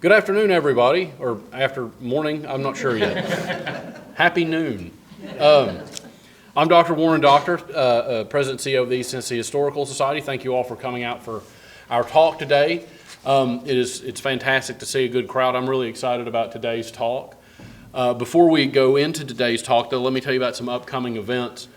Good afternoon, everybody, or after morning, I'm not sure yet. Happy noon. I'm Dr. Warren Doctor, President and CEO of the East-Tennessee Historical Society. Thank you all for coming out for our talk today. It's fantastic to see a good crowd. I'm really excited about today's talk. Before we go into today's talk, though, let me tell you about some upcoming events.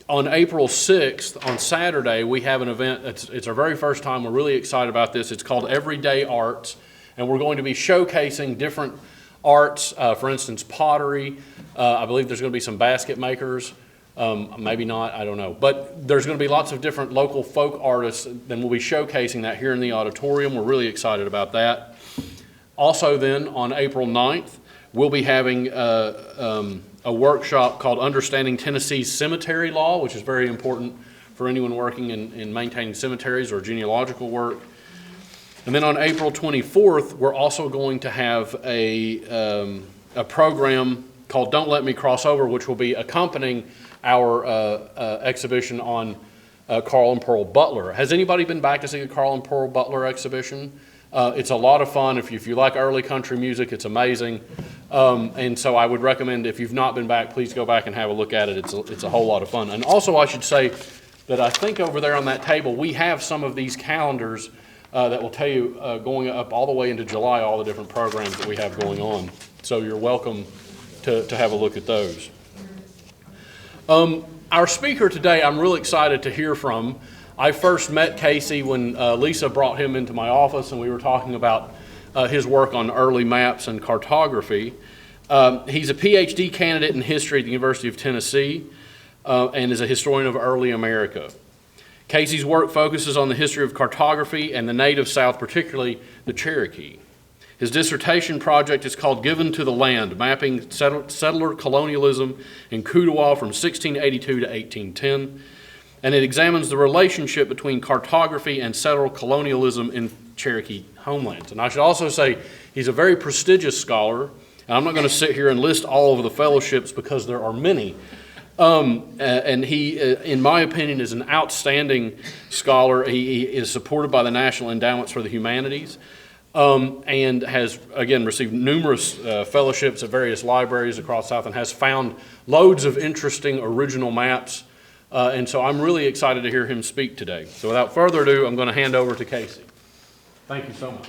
On April 6th, on Saturday, we have an event. It's our very first time. We're really excited about this. It's called Everyday Arts, and we're going to be showcasing different arts, for instance, pottery. I believe there's going to be some basket makers. Maybe not, I don't know. But there's going to be lots of different local folk artists, and we'll be showcasing that here in the auditorium. We're really excited about that. Also then, on April 9th, we'll be having a workshop called Understanding Tennessee's Cemetery Law, which is very important for anyone working in maintaining cemeteries or genealogical work. And then on April 24th, we're also going to have a program called Don't Let Me Cross Over, which will be accompanying our exhibition on Carl and Pearl Butler. Has anybody been back to see a Carl and Pearl Butler exhibition? It's a lot of fun. If you like early country music, it's amazing. And so I would recommend, if you've not been back, please go back and have a look at it. It's a whole lot of fun. And also I should say that I think over there on that table, we have some of these calendars that will tell you going up all the way into July, all the different programs that we have going on. So you're welcome to have a look at those. Our speaker today, I'm really excited to hear from. I first met Casey when Lisa brought him into my office and we were talking about his work on early maps and cartography. He's a PhD candidate in history at the University of Tennessee and is a historian of early America. Casey's work focuses on the history of cartography and the native South, particularly the Cherokee. His dissertation project is called Given to the Land, Mapping Settler Colonialism in Kudowa from 1682 to 1810. And it examines the relationship between cartography and settler colonialism in Cherokee homelands. And I should also say he's a very prestigious scholar, and I'm not going to sit here and list all of the fellowships because there are many. And he, in my opinion, is an outstanding scholar. He is supported by the National Endowments for the Humanities and has, again, received numerous fellowships at various libraries across the South and has found loads of interesting original maps. And so I'm really excited to hear him speak today. So without further ado, I'm going to hand over to Casey. Thank you so much.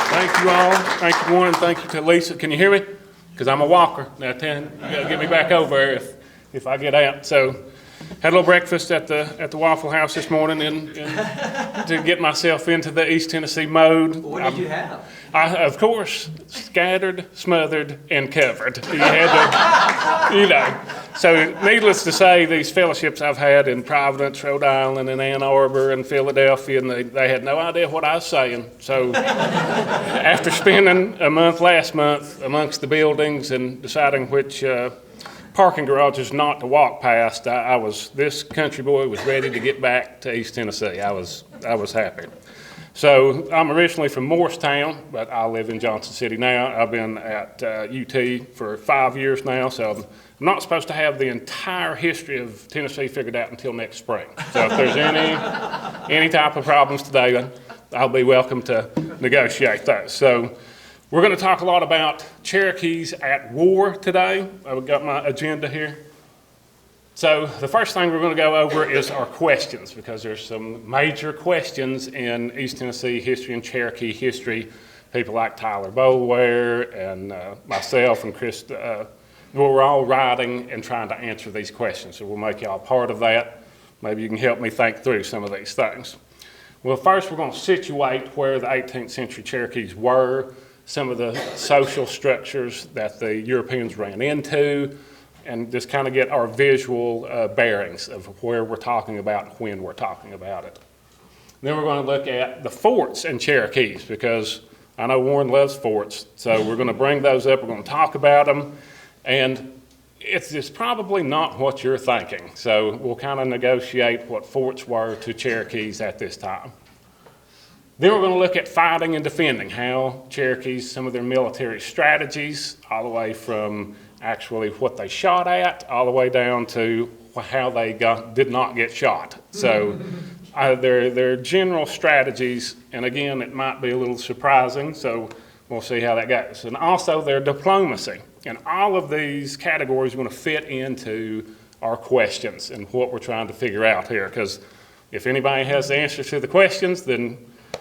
Thank you all. Thank you, Warren. Thank you to Lisa. Can you hear me? Because I'm a walker. Now, you got to get me back over there if I get out. So, had a little breakfast at the Waffle House this morning and to get myself into the East Tennessee mode. What did you have? Of course, scattered, smothered, and covered. You had to, So, needless to say, these fellowships I've had in Providence, Rhode Island, and Ann Arbor, and Philadelphia, and they had no idea what I was saying. So, after spending a month last month amongst the buildings and deciding which parking garages not to walk past, this country boy was ready to get back to East Tennessee. I was happy. So I'm originally from Morristown, but I live in Johnson City now. I've been at UT for 5 years now, so I'm not supposed to have the entire history of Tennessee figured out until next spring. So if there's any type of problems today, I'll be welcome to negotiate those. So we're going to talk a lot about Cherokees at war today. I've got my agenda here. So the first thing we're going to go over is our questions, because there's some major questions in East Tennessee history and Cherokee history. People like Tyler Boulware and myself and Chris, we're all writing and trying to answer these questions. So we'll make y'all part of that. Maybe you can help me think through some of these things. Well, first we're going to situate where the 18th century Cherokees were, some of the social structures that the Europeans ran into, and just kind of get our visual bearings of where we're talking about and when we're talking about it. Then we're going to look at the forts in Cherokees, because I know Warren loves forts, so we're going to bring those up, we're going to talk about them, and it's probably not what you're thinking, so we'll kind of negotiate what forts were to Cherokees at this time. Then we're going to look at fighting and defending, how Cherokees, some of their military strategies, all the way from actually what they shot at, all the way down to how they did not get shot. So their general strategies, and again, it might be a little surprising, so we'll see how that goes. And also their diplomacy. And all of these categories are going to fit into our questions and what we're trying to figure out here, because if anybody has the answers to the questions, then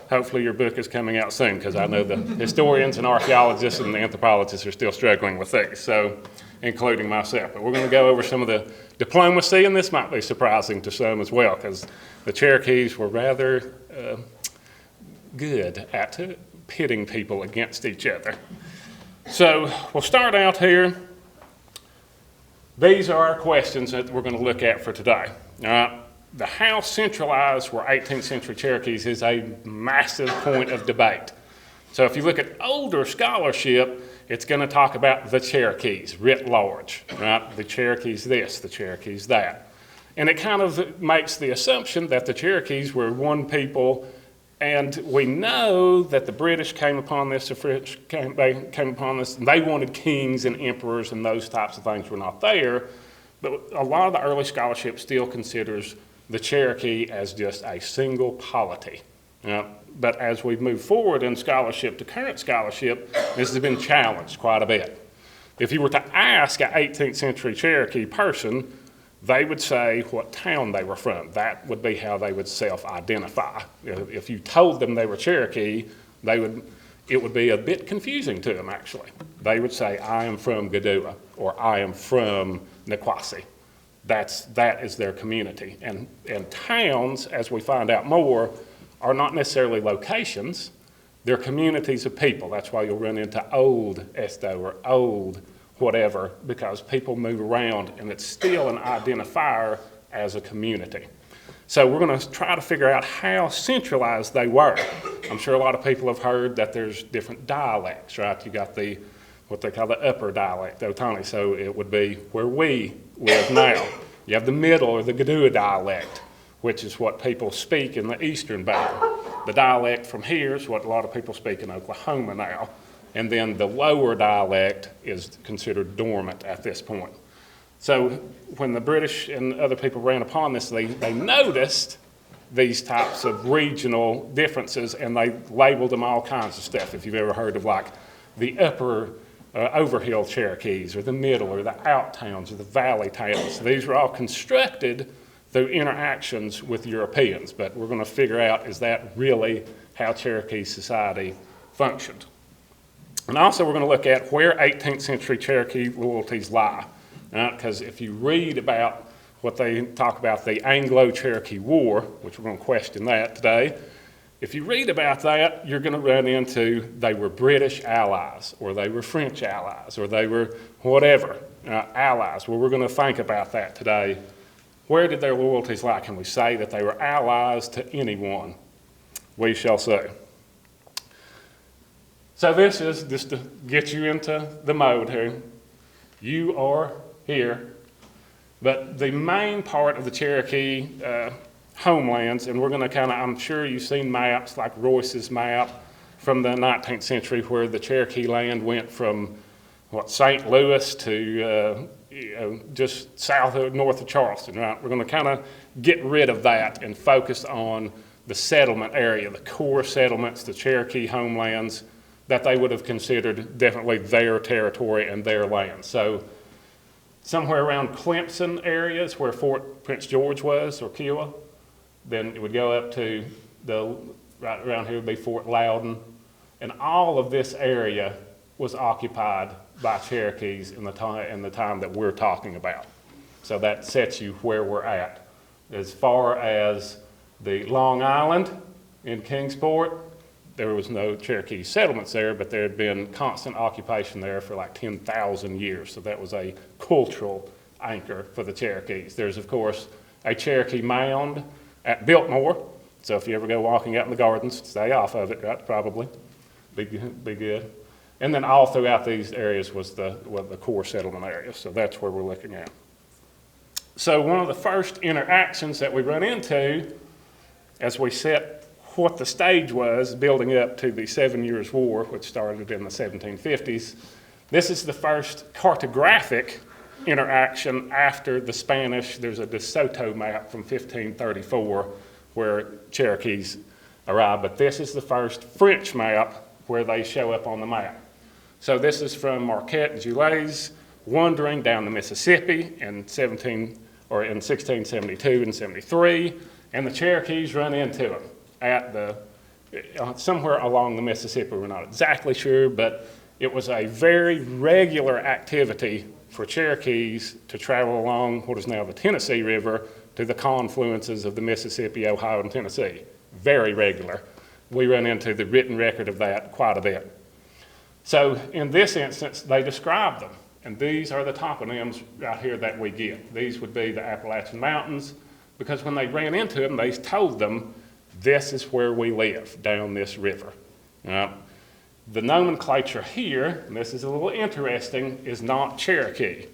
hopefully your book is coming out soon, because I know the historians and archaeologists and the anthropologists are still struggling with these, so including myself. But we're going to go over some of the diplomacy, and this might be surprising to some as well, because the Cherokees were rather good at pitting people against each other. So we'll start out here. These are our questions that we're going to look at for today. The how centralized were 18th century Cherokees is a massive point of debate. So if you look at older scholarship, it's going to talk about the Cherokees writ large, right? The Cherokees this, the Cherokees that. And it kind of makes the assumption that the Cherokees were one people, and we know that the British came upon this, the French came upon this, and they wanted kings and emperors, and those types of things were not there. But a lot of the early scholarship still considers the Cherokee as just a single polity. But as we've moved forward in scholarship to current scholarship, this has been challenged quite a bit. If you were to ask an 18th century Cherokee person, they would say what town they were from. That would be how they would self-identify. If you told them they were Cherokee, it would be a bit confusing to them, actually. They would say, I am from Gadua, or I am from Niquosi. That is their community. And towns, as we find out more, are not necessarily locations. They're communities of people. That's why you'll run into old Esto or old whatever, because people move around and it's still an identifier as a community. So we're going to try to figure out how centralized they were. I'm sure a lot of people have heard that there's different dialects, right? You got what they call the upper dialect, Ohtani, so it would be where we live now. You have the middle or the Gadua dialect, which is what people speak in the eastern band. The dialect from here is what a lot of people speak in Oklahoma now. And then the lower dialect is considered dormant at this point. So when the British and other people ran upon this, they noticed these types of regional differences, and they labeled them all kinds of stuff. If you've ever heard of like the upper overhill Cherokees, or the middle, or the out towns, or the valley towns. These were all constructed through interactions with Europeans, but we're going to figure out, is that really how Cherokee society functioned? And also we're going to look at where 18th century Cherokee loyalties lie. Because if you read about what they talk about, the Anglo-Cherokee War, which we're going to question that today, if you read about that, you're going to run into they were British allies, or they were French allies, or they were whatever, allies. Well, we're going to think about that today. Where did their loyalties lie? Can we say that they were allies to anyone? We shall see. So this is just to get you into the mode here. You are here. But the main part of the Cherokee homelands, and we're going to I'm sure you've seen maps like Royce's map from the 19th century where the Cherokee land went from, St. Louis to just north of Charleston, right? We're going to kind of get rid of that and focus on the settlement area, the core settlements, the Cherokee homelands that they would have considered definitely their territory and their land. So somewhere around Clemson areas where Fort Prince George was, or Kiowa, then it would go up to right around here would be Fort Loudon. And all of this area was occupied by Cherokees in the time that we're talking about. So that sets you where we're at. As far as the Long Island in Kingsport, there was no Cherokee settlements there, but there had been constant occupation there for like 10,000 years. So that was a cultural anchor for the Cherokees. There's, of course, a Cherokee mound at Biltmore. So if you ever go walking out in the gardens, stay off of it, right? Probably. Be good. And then all throughout these areas was the core settlement areas. So that's where we're looking at. So one of the first interactions that we run into as we set what the stage was building up to the 7 Years' War, which started in the 1750s, this is the first cartographic interaction after the Spanish. There's a De Soto map from 1534 where Cherokees arrived, but this is the first French map where they show up on the map. So this is from Marquette and Jules wandering down the Mississippi in 1672 and 73, and the Cherokees run into them at somewhere along the Mississippi. We're not exactly sure, but it was a very regular activity for Cherokees to travel along what is now the Tennessee River to the confluences of the Mississippi, Ohio, and Tennessee. Very regular. We run into the written record of that quite a bit. So in this instance, they describe them, and these are the toponyms right here that we get. These would be the Appalachian Mountains, because when they ran into them, they told them, this is where we live, down this river. The nomenclature here, and this is a little interesting, is not Cherokee.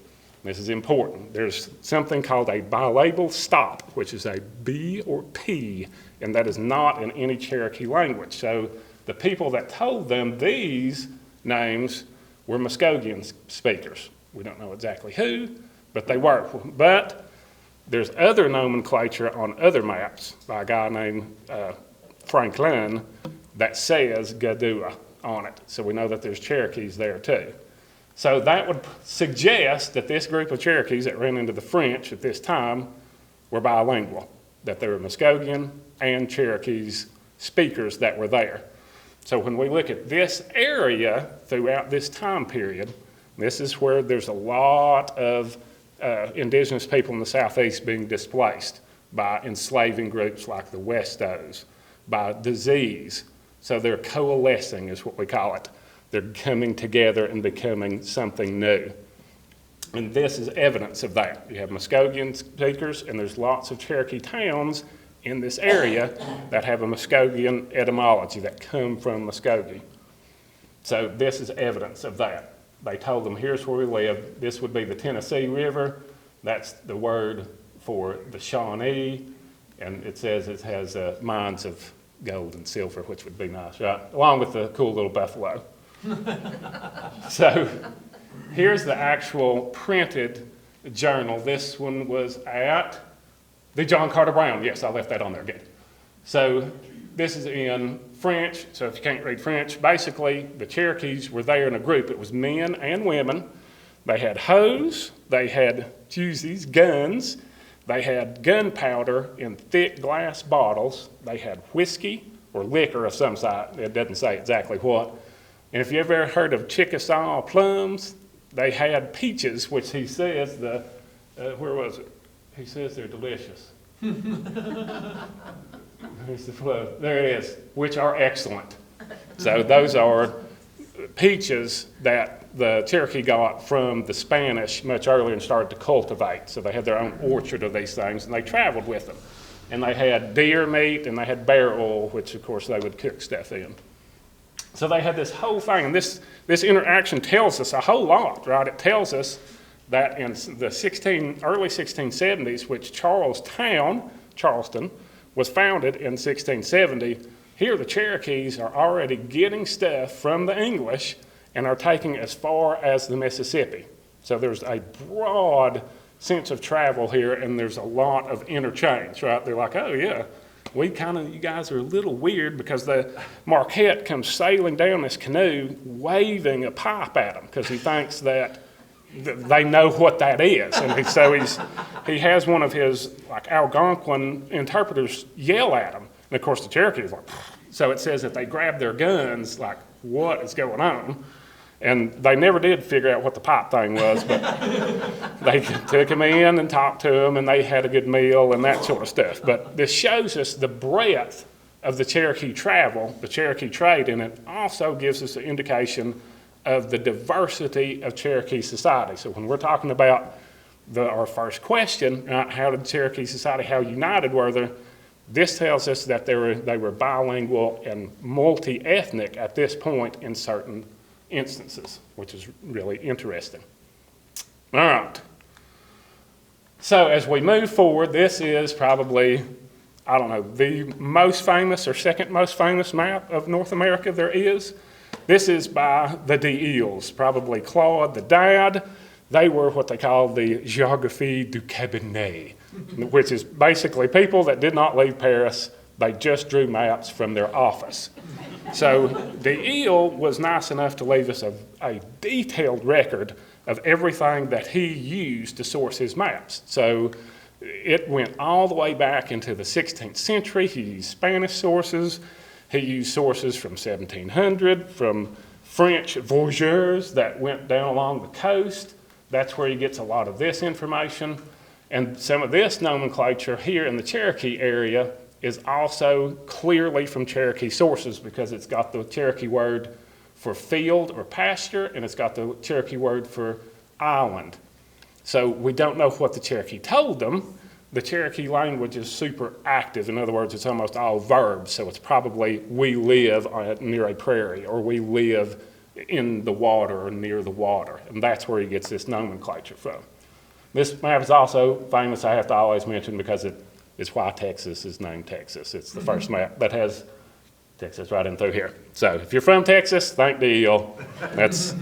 This is important. There's something called a bilabal stop, which is a B or P, and that is not in any Cherokee language. So the people that told them these names were Muskogean speakers. We don't know exactly who, but they were. But there's other nomenclature on other maps by a guy named Franklin that says Gadua on it. So we know that there's Cherokees there too. So that would suggest that this group of Cherokees that ran into the French at this time were bilingual, that there were Muskogean and Cherokees speakers that were there. So when we look at this area throughout this time period, this is where there's a lot of indigenous people in the Southeast being displaced by enslaving groups like the Westos, by disease. So they're coalescing is what we call it. They're coming together and becoming something new. And this is evidence of that. You have Muskogean speakers, and there's lots of Cherokee towns in this area that have a Muskogean etymology that come from Muskogee. So this is evidence of that. They told them, here's where we live. This would be the Tennessee River. That's the word for the Shawnee. And it says it has mines of gold and silver, which would be nice, right? Along with the cool little buffalo. So here's the actual printed journal. This one was at the John Carter Brown. Yes, I left that on there, good. So this is in French, so if you can't read French, basically the Cherokees were there in a group. It was men and women. They had hoes, they had fusees, guns, they had gunpowder in thick glass bottles, they had whiskey or liquor of some sort, it doesn't say exactly what. And if you ever heard of Chickasaw plums, they had peaches, which he says where was it? He says they're delicious. There's the flow. There it is, which are excellent. So those are peaches that the Cherokee got from the Spanish much earlier and started to cultivate. So they had their own orchard of these things, and they traveled with them. And they had deer meat, and they had bear oil, which of course they would cook stuff in. So they had this whole thing, and this interaction tells us a whole lot, right? It tells us that in the early 1670s, which Charleston, was founded in 1670, here the Cherokees are already getting stuff from the English and are taking as far as the Mississippi. So there's a broad sense of travel here, and there's a lot of interchange, right? They're like, oh yeah, you guys are a little weird, because the Marquette comes sailing down this canoe waving a pipe at them because he thinks that they know what that is. And so he has one of his Algonquin interpreters yell at him. And of course the Cherokees are like, so it says that they grabbed their guns like, what is going on? And they never did figure out what the pipe thing was, but they took him in and talked to him, and they had a good meal and that sort of stuff. But this shows us the breadth of the Cherokee travel, the Cherokee trade, and it also gives us an indication of the diversity of Cherokee society. So when we're talking about our first question, how did Cherokee society, how united were they? This tells us that they were bilingual and multi-ethnic at this point in certain instances, which is really interesting. All right. So as we move forward, this is probably, I don't know, the most famous or second most famous map of North America there is. This is by the d'Isles, probably Claude the Dad. They were what they call the Géographie du Cabinet, which is basically people that did not leave Paris They just drew maps from their office. So the eel was nice enough to leave us a detailed record of everything that he used to source his maps. So it went all the way back into the 16th century. He used Spanish sources. He used sources from 1700, from French voyageurs that went down along the coast. That's where he gets a lot of this information. And some of this nomenclature here in the Cherokee area is also clearly from Cherokee sources because it's got the Cherokee word for field or pasture, and it's got the Cherokee word for island. So we don't know what the Cherokee told them. The Cherokee language is super active. In other words, it's almost all verbs. So it's probably we live near a prairie, or we live in the water or near the water. And that's where he gets this nomenclature from. This map is also famous, I have to always mention, because it's why Texas is named Texas. It's the first map that has Texas right in through here. So if you're from Texas, thank the eel. That's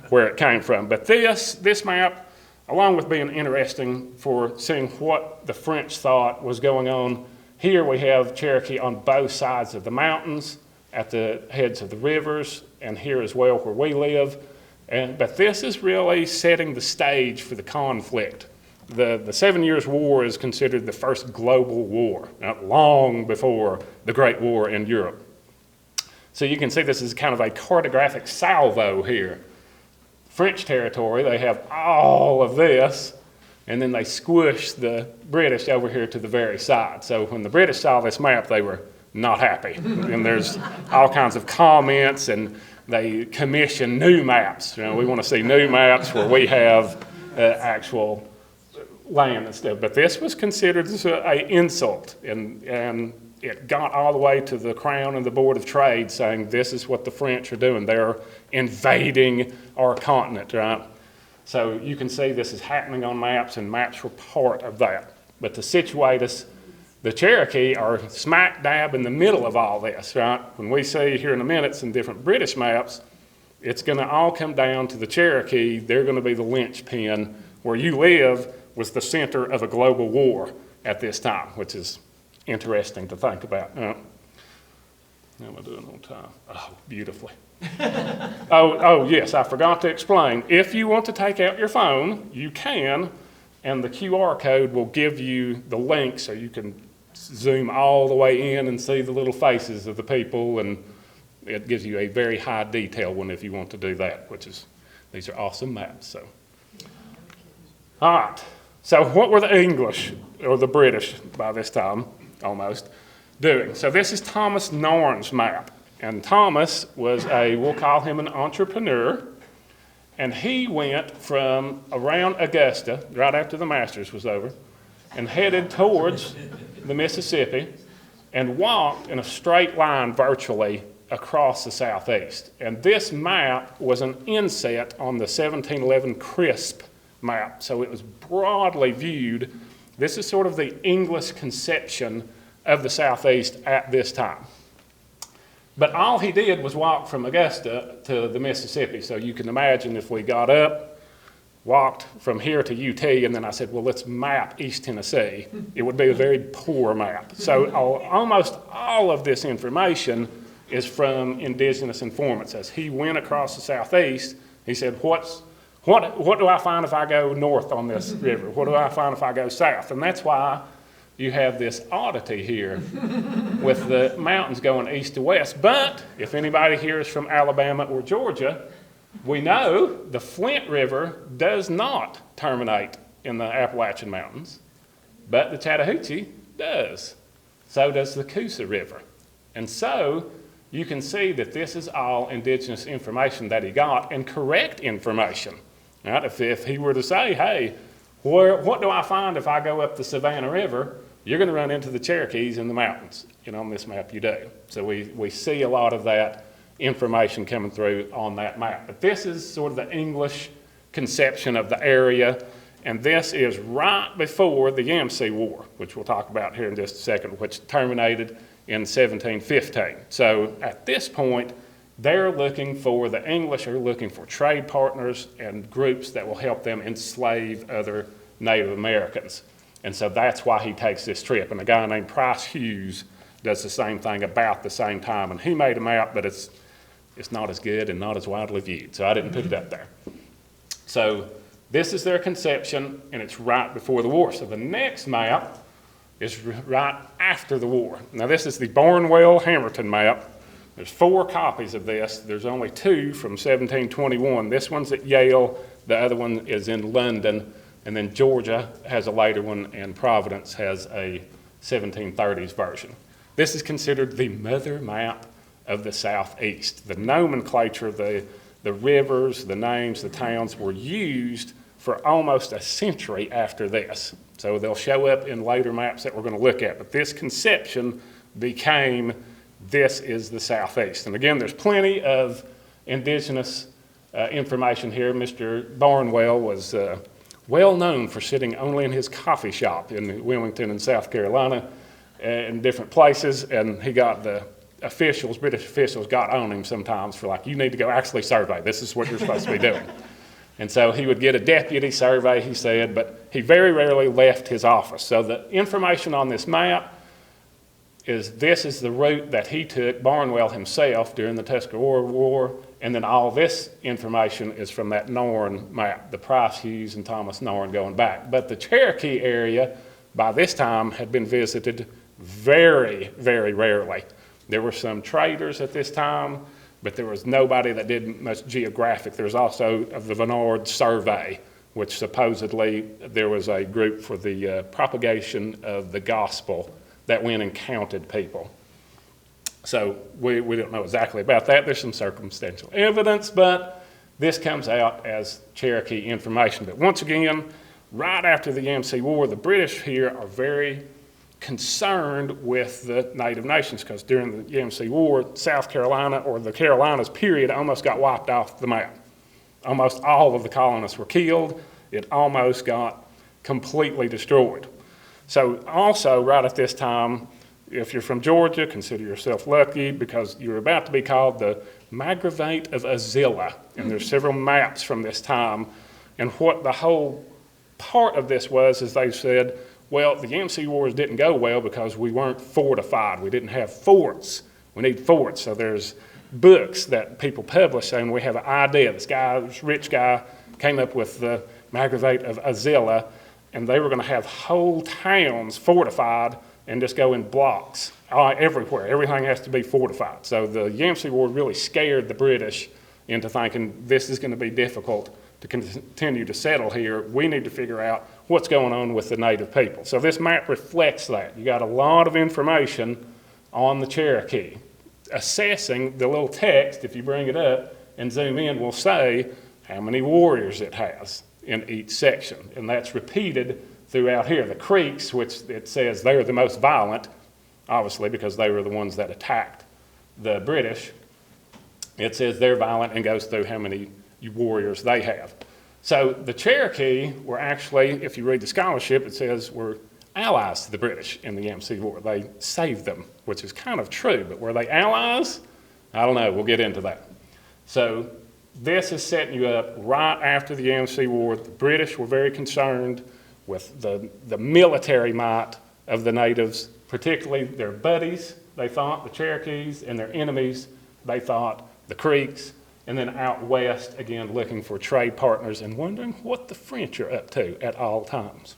where it came from. But this map, along with being interesting for seeing what the French thought was going on, here we have Cherokee on both sides of the mountains, at the heads of the rivers, and here as well where we live. But this is really setting the stage for the conflict. The 7 Years' War is considered the first global war, long before the Great War in Europe. So you can see this is kind of a cartographic salvo here. French territory, they have all of this, and then they squish the British over here to the very side. So when the British saw this map, they were not happy. And there's all kinds of comments, and they commission new maps. We want to see new maps where we have actual land and stuff. But this was considered an insult, and it got all the way to the Crown and the Board of Trade saying this is what the French are doing. They're invading our continent, right? So you can see this is happening on maps, and maps were part of that. But to situate us, the Cherokee are smack dab in the middle of all this, right? When we see here in a minute some different British maps, it's going to all come down to the Cherokee. They're going to be the linchpin. Where you live was the center of a global war at this time, which is interesting to think about. How am I doing on time? Oh, beautifully. Oh, yes, I forgot to explain. If you want to take out your phone, you can, and the QR code will give you the link so you can zoom all the way in and see the little faces of the people, and it gives you a very high detail one if you want to do that, these are awesome maps. So, all right. So what were the English, or the British by this time, almost, doing? So this is Thomas Narn's map. And Thomas was we'll call him an entrepreneur. And he went from around Augusta, right after the Masters was over, and headed towards the Mississippi and walked in a straight line virtually across the southeast. And this map was an inset on the 1711 Crisp map, so it was broadly viewed. This is sort of the English conception of the Southeast at this time. But all he did was walk from Augusta to the Mississippi. So you can imagine if we got up, walked from here to UT, and then I said, well, let's map East Tennessee, it would be a very poor map. So almost all of this information is from indigenous informants. As he went across the Southeast, he said, what do I find if I go north on this river? What do I find if I go south? And that's why you have this oddity here with the mountains going east to west. But if anybody here is from Alabama or Georgia, we know the Flint River does not terminate in the Appalachian Mountains, but the Chattahoochee does. So does the Coosa River. And so you can see that this is all indigenous information that he got, and correct information. Right? If he were to say, hey, what do I find if I go up the Savannah River? You're going to run into the Cherokees in the mountains. On this map you do. So we see a lot of that information coming through on that map. But this is sort of the English conception of the area, and this is right before the Yamasee War, which we'll talk about here in just a second, which terminated in 1715. So at this point, the English are looking for trade partners and groups that will help them enslave other Native Americans. And so that's why he takes this trip. And a guy named Price Hughes does the same thing about the same time, and he made a map, but it's not as good and not as widely viewed, so I didn't put it up there. So this is their conception, and it's right before the war. So the next map is right after the war. Now this is the Barnwell-Hamilton map. There's 4 copies of this. There's only 2 from 1721. This one's at Yale, the other one is in London, and then Georgia has a later one, and Providence has a 1730s version. This is considered the mother map of the Southeast. The nomenclature, the rivers, the names, the towns were used for almost a century after this. So they'll show up in later maps that we're going to look at. But this conception became, this is the Southeast. And again, there's plenty of indigenous information here. Mr. Barnwell was well known for sitting only in his coffee shop in Wilmington and South Carolina and different places. And he got the officials, British officials, got on him sometimes for like, you need to go actually survey. This is what you're supposed to be doing. And so he would get a deputy survey, he said, but he very rarely left his office. So the information on this map is this is the route that he took, Barnwell himself, during the Tuscarora War, and then all this information is from that Norn map, the Price, Hughes, and Thomas Norn going back. But the Cherokee area, by this time, had been visited very, very rarely. There were some traders at this time, but there was nobody that did much geographic. There was also of the Vennard Survey, which supposedly there was a group for the propagation of the gospel that went and counted people. So we don't know exactly about that. There's some circumstantial evidence, but this comes out as Cherokee information. But once again, right after the Yamasee War, the British here are very concerned with the Native nations, because during the Yamasee War, South Carolina, or the Carolinas period, almost got wiped off the map. Almost all of the colonists were killed. It almost got completely destroyed. So also right at this time, if you're from Georgia, consider yourself lucky, because you're about to be called the Margravate of Azilla, and there's several maps from this time. And what the whole part of this was is they said, well, the Yamasee Wars didn't go well because we weren't fortified. We didn't have forts. We need forts. So there's books that people publish saying we have an idea. This guy, this rich guy, came up with the Margravate of Azilla, and they were going to have whole towns fortified and just go in blocks everywhere. Everything has to be fortified. So the Yamasee War really scared the British into thinking this is going to be difficult to continue to settle here. We need to figure out what's going on with the native people. So this map reflects that. You got a lot of information on the Cherokee. Assessing the little text, if you bring it up and zoom in, will say how many warriors it has in each section. And that's repeated throughout here. The Creeks, which it says they're the most violent, obviously because they were the ones that attacked the British. It says they're violent and goes through how many warriors they have. So the Cherokee were actually, if you read the scholarship, it says were allies to the British in the Yamasee War. They saved them, which is kind of true, but were they allies? I don't know, we'll get into that. So this is setting you up right after the Yamasee War. The British were very concerned with the military might of the natives, particularly their buddies, they thought, the Cherokees, and their enemies, they thought, the Creeks. And then out west, again, looking for trade partners and wondering what the French are up to at all times.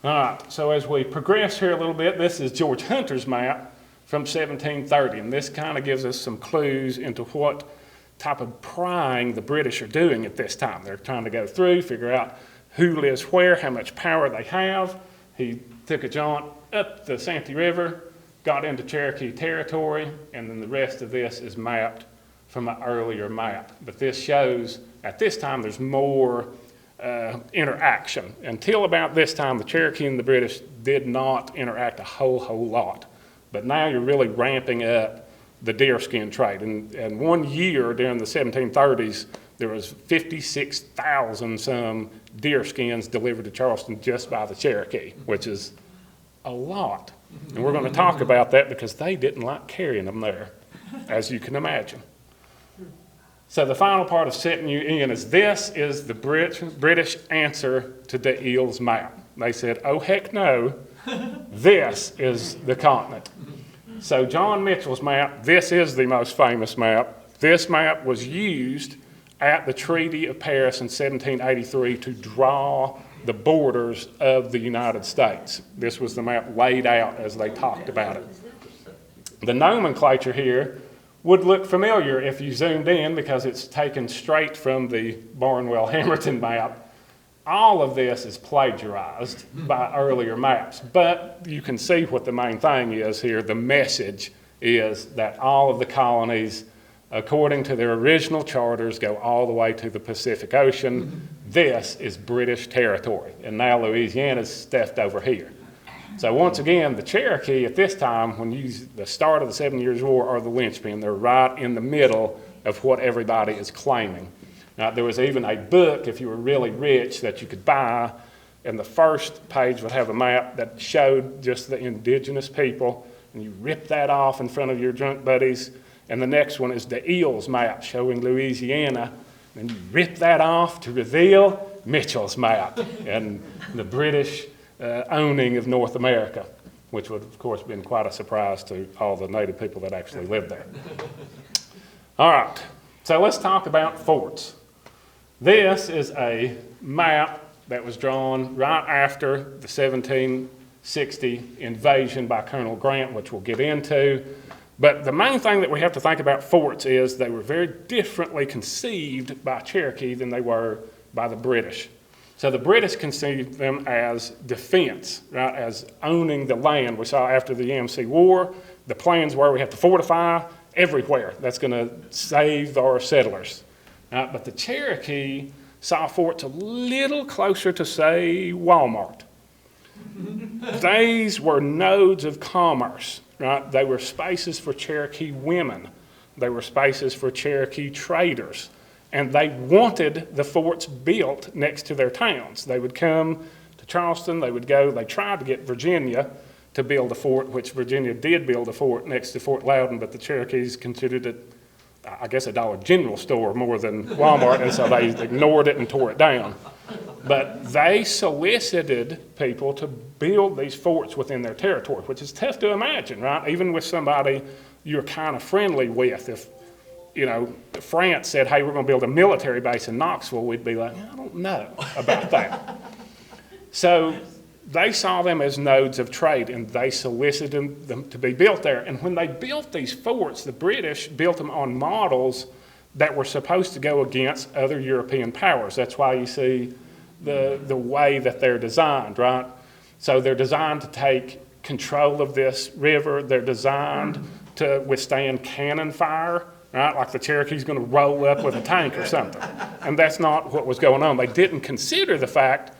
All right, so as we progress here a little bit, this is George Hunter's map from 1730, and this kind of gives us some clues into what type of prying the British are doing at this time. They're trying to go through, figure out who lives where, how much power they have. He took a jaunt up the Santee River, got into Cherokee territory, and then the rest of this is mapped from an earlier map. But this shows at this time there's more interaction. Until about this time, the Cherokee and the British did not interact a whole lot. But now you're really ramping up the deerskin trade. And 1 year during the 1730s, there was 56,000 some deerskins delivered to Charleston just by the Cherokee, which is a lot. And we're going to talk about that because they didn't like carrying them there, as you can imagine. So the final part of setting you in is this is the British answer to Deil's map. They said, oh heck no, this is the continent. So John Mitchell's map, this is the most famous map. This map was used at the Treaty of Paris in 1783 to draw the borders of the United States. This was the map laid out as they talked about it. The nomenclature here would look familiar if you zoomed in because it's taken straight from the Barnwell-Hamilton map. All of this is plagiarized by earlier maps, but you can see what the main thing is here. The message is that all of the colonies, according to their original charters, go all the way to the Pacific Ocean. This is British territory, and now Louisiana's stuffed over here. So once again, the Cherokee at this time, when you the start of the 7 Years' War, are the linchpin. They're right in the middle of what everybody is claiming. Now, there was even a book, if you were really rich, that you could buy, and the first page would have a map that showed just the indigenous people, and you rip that off in front of your drunk buddies, and the next one is the Eels map showing Louisiana, and you rip that off to reveal Mitchell's map and the British owning of North America, which would, of course, have been quite a surprise to all the native people that actually lived there. All right, so let's talk about forts. This is a map that was drawn right after the 1760 invasion by Colonel Grant, which we'll get into. But the main thing that we have to think about forts is they were very differently conceived by Cherokee than they were by the British. So the British conceived them as defense, right, as owning the land. We saw after the Yamasee War, the plans were we have to fortify everywhere. That's going to save our settlers. But the Cherokee saw forts a little closer to, say, Walmart. These were nodes of commerce, right? They were spaces for Cherokee women. They were spaces for Cherokee traders. And they wanted the forts built next to their towns. They would come to Charleston, they tried to get Virginia to build a fort, which Virginia did build a fort next to Fort Loudon, but the Cherokees considered it, I guess, a Dollar General store more than Walmart, and so they ignored it and tore it down. But they solicited people to build these forts within their territory, which is tough to imagine, right? Even with somebody you're kind of friendly with. If, France said, hey, we're going to build a military base in Knoxville, we'd be like, I don't know about that. So they saw them as nodes of trade, and they solicited them to be built there. And when they built these forts, the British built them on models that were supposed to go against other European powers. That's why you see the way that they're designed, right? So they're designed to take control of this river. They're designed to withstand cannon fire, right? Like the Cherokee's going to roll up with a tank or something. And that's not what was going on. They didn't consider the fact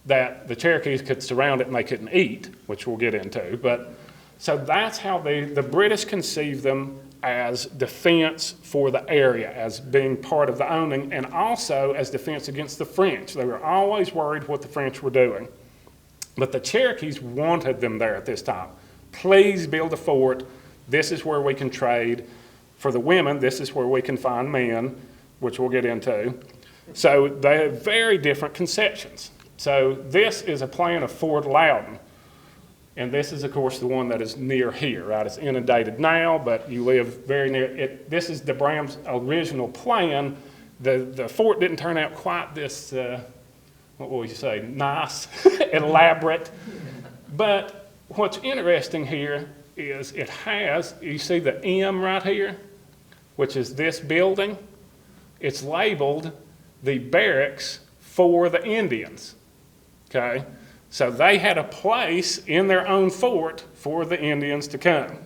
that the Cherokees could surround it and they couldn't eat, which we'll get into. But so that's how the British conceived them as defense for the area, as being part of the owning, and also as defense against the French. They were always worried what the French were doing. But the Cherokees wanted them there at this time. Please build a fort. This is where we can trade. For the women, this is where we can find men, which we'll get into. So they have very different conceptions. So this is a plan of Fort Loudon. And this is, of course, the one that is near here, right? It's inundated now, but you live very near it. This is DeBram's original plan. The fort didn't turn out quite this, what would you say, nice, elaborate. But what's interesting here is it has, you see the M right here, which is this building. It's labeled the barracks for the Indians, okay? So they had a place in their own fort for the Indians to come.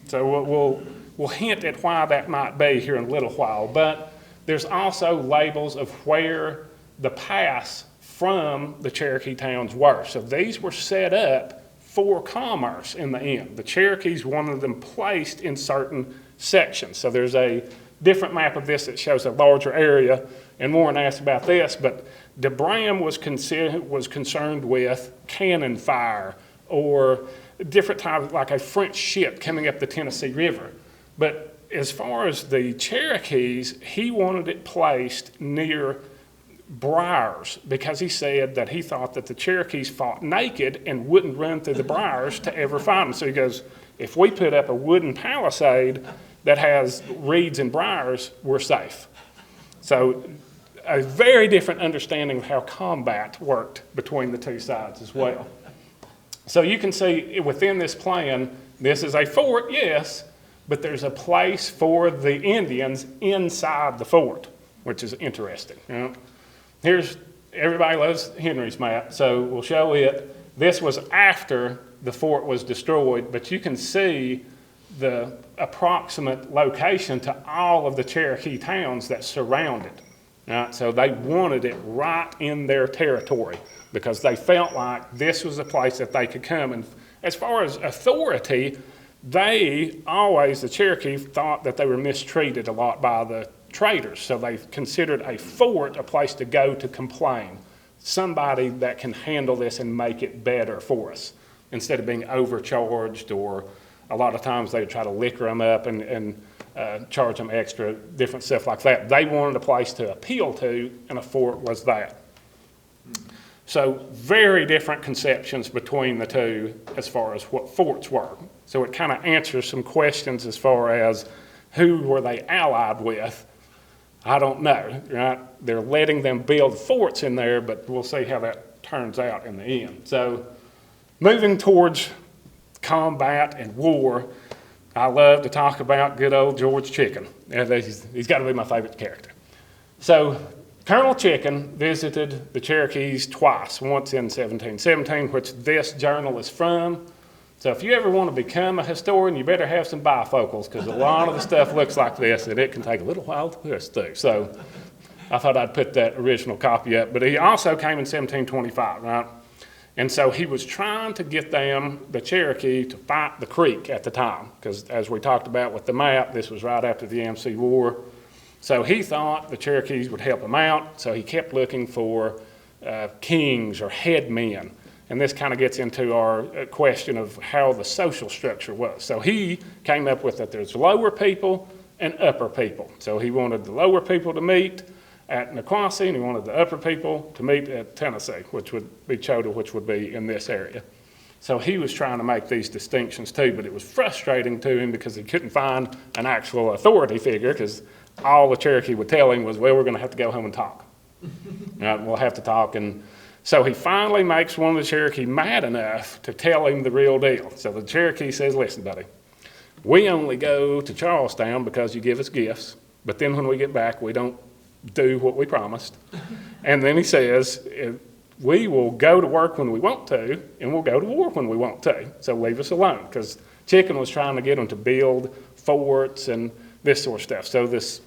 So we'll hint at why that might be here in a little while, but there's also labels of where the pass from the Cherokee towns were. So these were set up for commerce in the end. The Cherokees wanted them placed in certain sections. So there's a different map of this that shows a larger area, and Warren asked about this, but DeBram was concerned with cannon fire or different types, like a French ship coming up the Tennessee River. But as far as the Cherokees, he wanted it placed near briars because he said that he thought that the Cherokees fought naked and wouldn't run through the briars to ever find them. So he goes, if we put up a wooden palisade that has reeds and briars, we're safe. So a very different understanding of how combat worked between the two sides as well. So you can see within this plan, this is a fort, yes, but there's a place for the Indians inside the fort, which is interesting. You know? Here's, everybody loves Henry's map, so we'll show it. This was after the fort was destroyed, but you can see the approximate location to all of the Cherokee towns that surround it. Right? So they wanted it right in their territory because they felt like this was a place that they could come. And as far as authority, they always, the Cherokee, thought that they were mistreated a lot by the traders. So they considered a fort a place to go to complain. Somebody that can handle this and make it better for us instead of being overcharged, or a lot of times they would try to liquor them up and charge them extra, different stuff like that. They wanted a place to appeal to, and a fort was that. So very different conceptions between the two as far as what forts were. So it kind of answers some questions as far as who were they allied with. I don't know, right? They're letting them build forts in there, but we'll see how that turns out in the end. So moving towards combat and war, I love to talk about good old George Chicken. He's got to be my favorite character. So Colonel Chicken visited the Cherokees twice, once in 1717, which this journal is from. So if you ever want to become a historian, you better have some bifocals, because a lot of the stuff looks like this, and it can take a little while to push through. So I thought I'd put that original copy up. But he also came in 1725, right? And so he was trying to get them, the Cherokee, to fight the Creek at the time, because as we talked about with the map, this was right after the Yamasee War. So he thought the Cherokees would help him out, so he kept looking for kings or headmen. And this kind of gets into our question of how the social structure was. So he came up with that there's lower people and upper people. So he wanted the lower people to meet at Niquossee, and he wanted the upper people to meet at Tennessee, which would be Chota, which would be in this area. So he was trying to make these distinctions too, but it was frustrating to him because he couldn't find an actual authority figure, because all the Cherokee would tell him was, well, we're going to have to go home and talk. We'll have to talk. And so he finally makes one of the Cherokee mad enough to tell him the real deal. So the Cherokee says, listen, buddy, we only go to Charlestown because you give us gifts, but then when we get back, we don't do what we promised. And then he says, we will go to work when we want to, and we'll go to war when we want to. So leave us alone, because Chicken was trying to get them to build forts and this sort of stuff. So this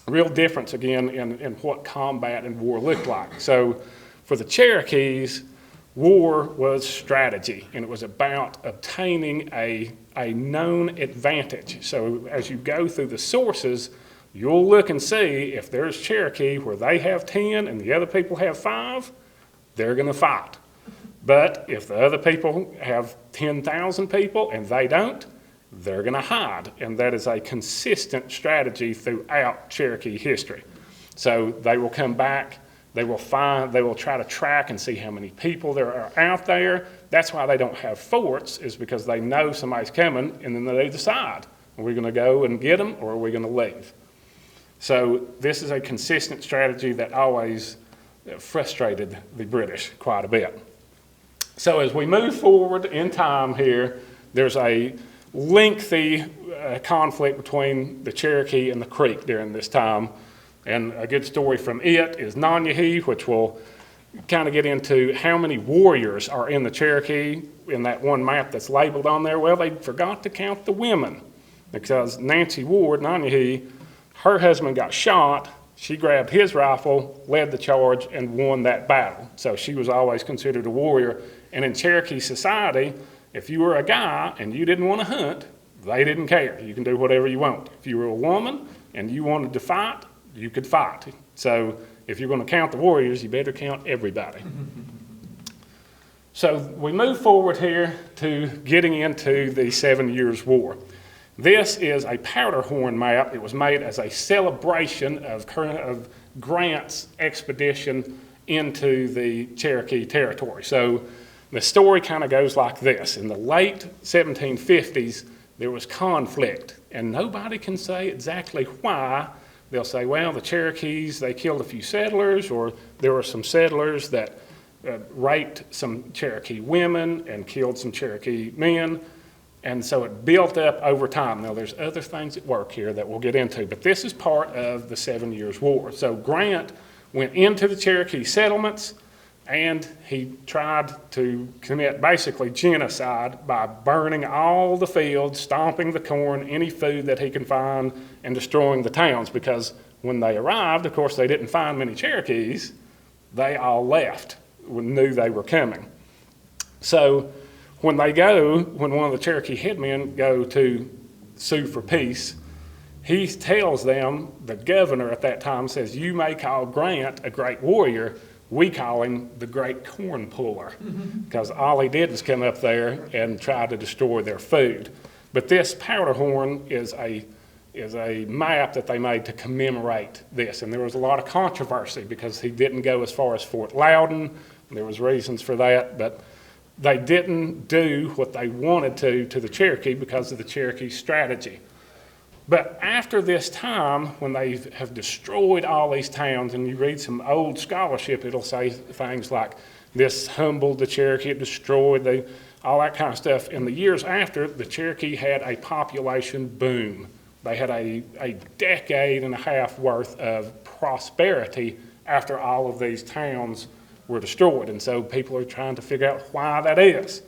real difference again in what combat and war looked like. So for the Cherokees, war was strategy, and it was about obtaining a known advantage. So as you go through the sources, you'll look and see if there's Cherokee where they have 10 and the other people have 5, they're going to fight. But if the other people have 10,000 people and they don't, they're going to hide. And that is a consistent strategy throughout Cherokee history. So they will come back, they will try to track and see how many people there are out there. That's why they don't have forts, is because they know somebody's coming, and then they decide, are we going to go and get them, or are we going to leave? So this is a consistent strategy that always frustrated the British quite a bit. So as we move forward in time here, there's a lengthy conflict between the Cherokee and the Creek during this time. And a good story from it is Nanyehi, which will kind of get into how many warriors are in the Cherokee in that one map that's labeled on there. Well, they forgot to count the women, because Nancy Ward, Nanyehi, her husband got shot. She grabbed his rifle, led the charge, and won that battle. So she was always considered a warrior. And in Cherokee society, if you were a guy and you didn't want to hunt, they didn't care. You can do whatever you want. If you were a woman and you wanted to fight, you could fight. So if you're going to count the warriors, you better count everybody. So we move forward here to getting into the 7 Years' War. This is a powder horn map. It was made as a celebration of Grant's expedition into the Cherokee territory. So the story kind of goes like this. In the late 1750s, there was conflict, and nobody can say exactly why. They'll say, well, the Cherokees, they killed a few settlers, or there were some settlers that raped some Cherokee women and killed some Cherokee men. And so it built up over time. Now, there's other things at work here that we'll get into, but this is part of the 7 Years' War. So Grant went into the Cherokee settlements, and he tried to commit basically genocide by burning all the fields, stomping the corn, any food that he could find, and destroying the towns. Because when they arrived, of course, they didn't find many Cherokees. They all left, knew they were coming. So when one of the Cherokee headmen go to sue for peace, he tells them, the governor at that time says, you may call Grant a great warrior, we call him the great corn puller, because all he did was come up there and try to destroy their food. But this powder horn is a map that they made to commemorate this, and there was a lot of controversy because he didn't go as far as Fort Loudon. There was reasons for that, but they didn't do what they wanted to the Cherokee because of the Cherokee strategy. But after this time, when they have destroyed all these towns, and you read some old scholarship, it'll say things like, this humbled the Cherokee, it destroyed, all that kind of stuff. In the years after, the Cherokee had a population boom. They had a decade and a half worth of prosperity after all of these towns were destroyed. And so people are trying to figure out why that is.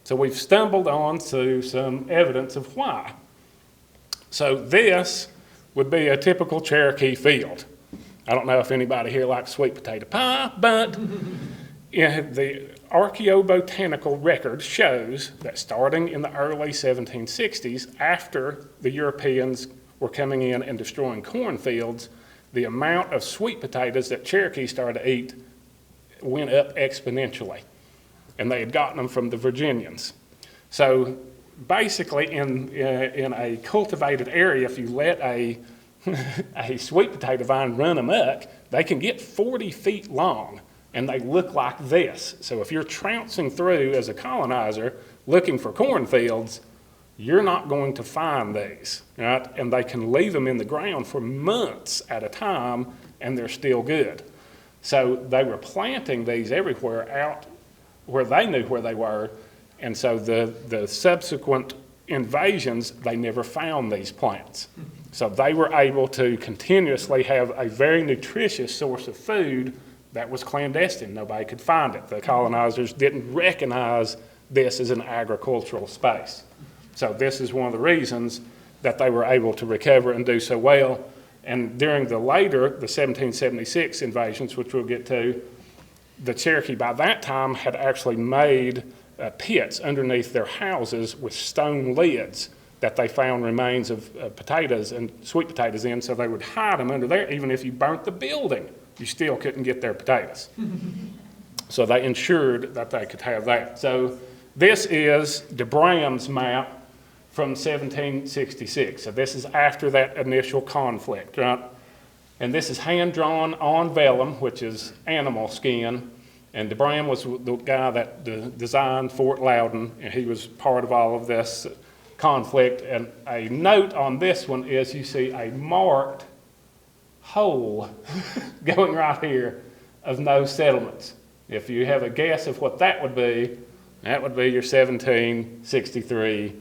So we've stumbled on to some evidence of why. So this would be a typical Cherokee field. I don't know if anybody here likes sweet potato pie, but the archaeobotanical record shows that starting in the early 1760s, after the Europeans were coming in and destroying cornfields, the amount of sweet potatoes that Cherokee started to eat went up exponentially. And they had gotten them from the Virginians. So basically, in a cultivated area, if you let a sweet potato vine run amok, they can get 40 feet long, and they look like this. So if you're trouncing through as a colonizer looking for cornfields, you're not going to find these, right? And they can leave them in the ground for months at a time, and they're still good. So they were planting these everywhere out where they knew where they were. And so the subsequent invasions, they never found these plants. So they were able to continuously have a very nutritious source of food that was clandestine. Nobody could find it. The colonizers didn't recognize this as an agricultural space. So this is one of the reasons that they were able to recover and do so well. And during the 1776 invasions, which we'll get to, the Cherokee by that time had actually made pits underneath their houses with stone lids that they found remains of potatoes and sweet potatoes in, so they would hide them under there. Even if you burnt the building, you still couldn't get their potatoes. So they ensured that they could have that. So this is DeBram's map from 1766. So this is after that initial conflict, right? And this is hand-drawn on vellum, which is animal skin. And DeBram was the guy that designed Fort Loudon, and he was part of all of this conflict. And a note on this one is you see a marked hole going right here of no settlements. If you have a guess of what that would be your 1763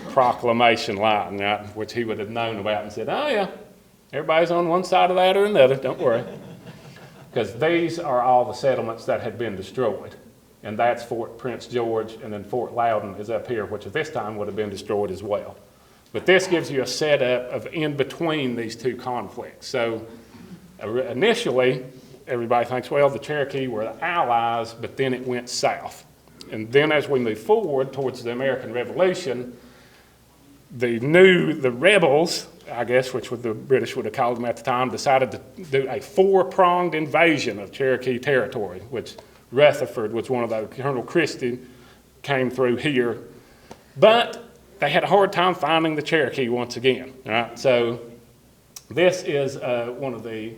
proclamation line, right? Which he would have known about and said, oh yeah, everybody's on one side of that or another, don't worry. Because these are all the settlements that had been destroyed. And that's Fort Prince George, and then Fort Loudon is up here, which at this time would have been destroyed as well. But this gives you a setup of in between these two conflicts. So initially, everybody thinks, well, the Cherokee were the allies, but then it went south. And then as we move forward towards the American Revolution, the rebels, I guess, which the British would have called them at the time, decided to do a four-pronged invasion of Cherokee territory, which Rutherford was one of those. Colonel Christie came through here. But they had a hard time finding the Cherokee once again, right? So this is one of the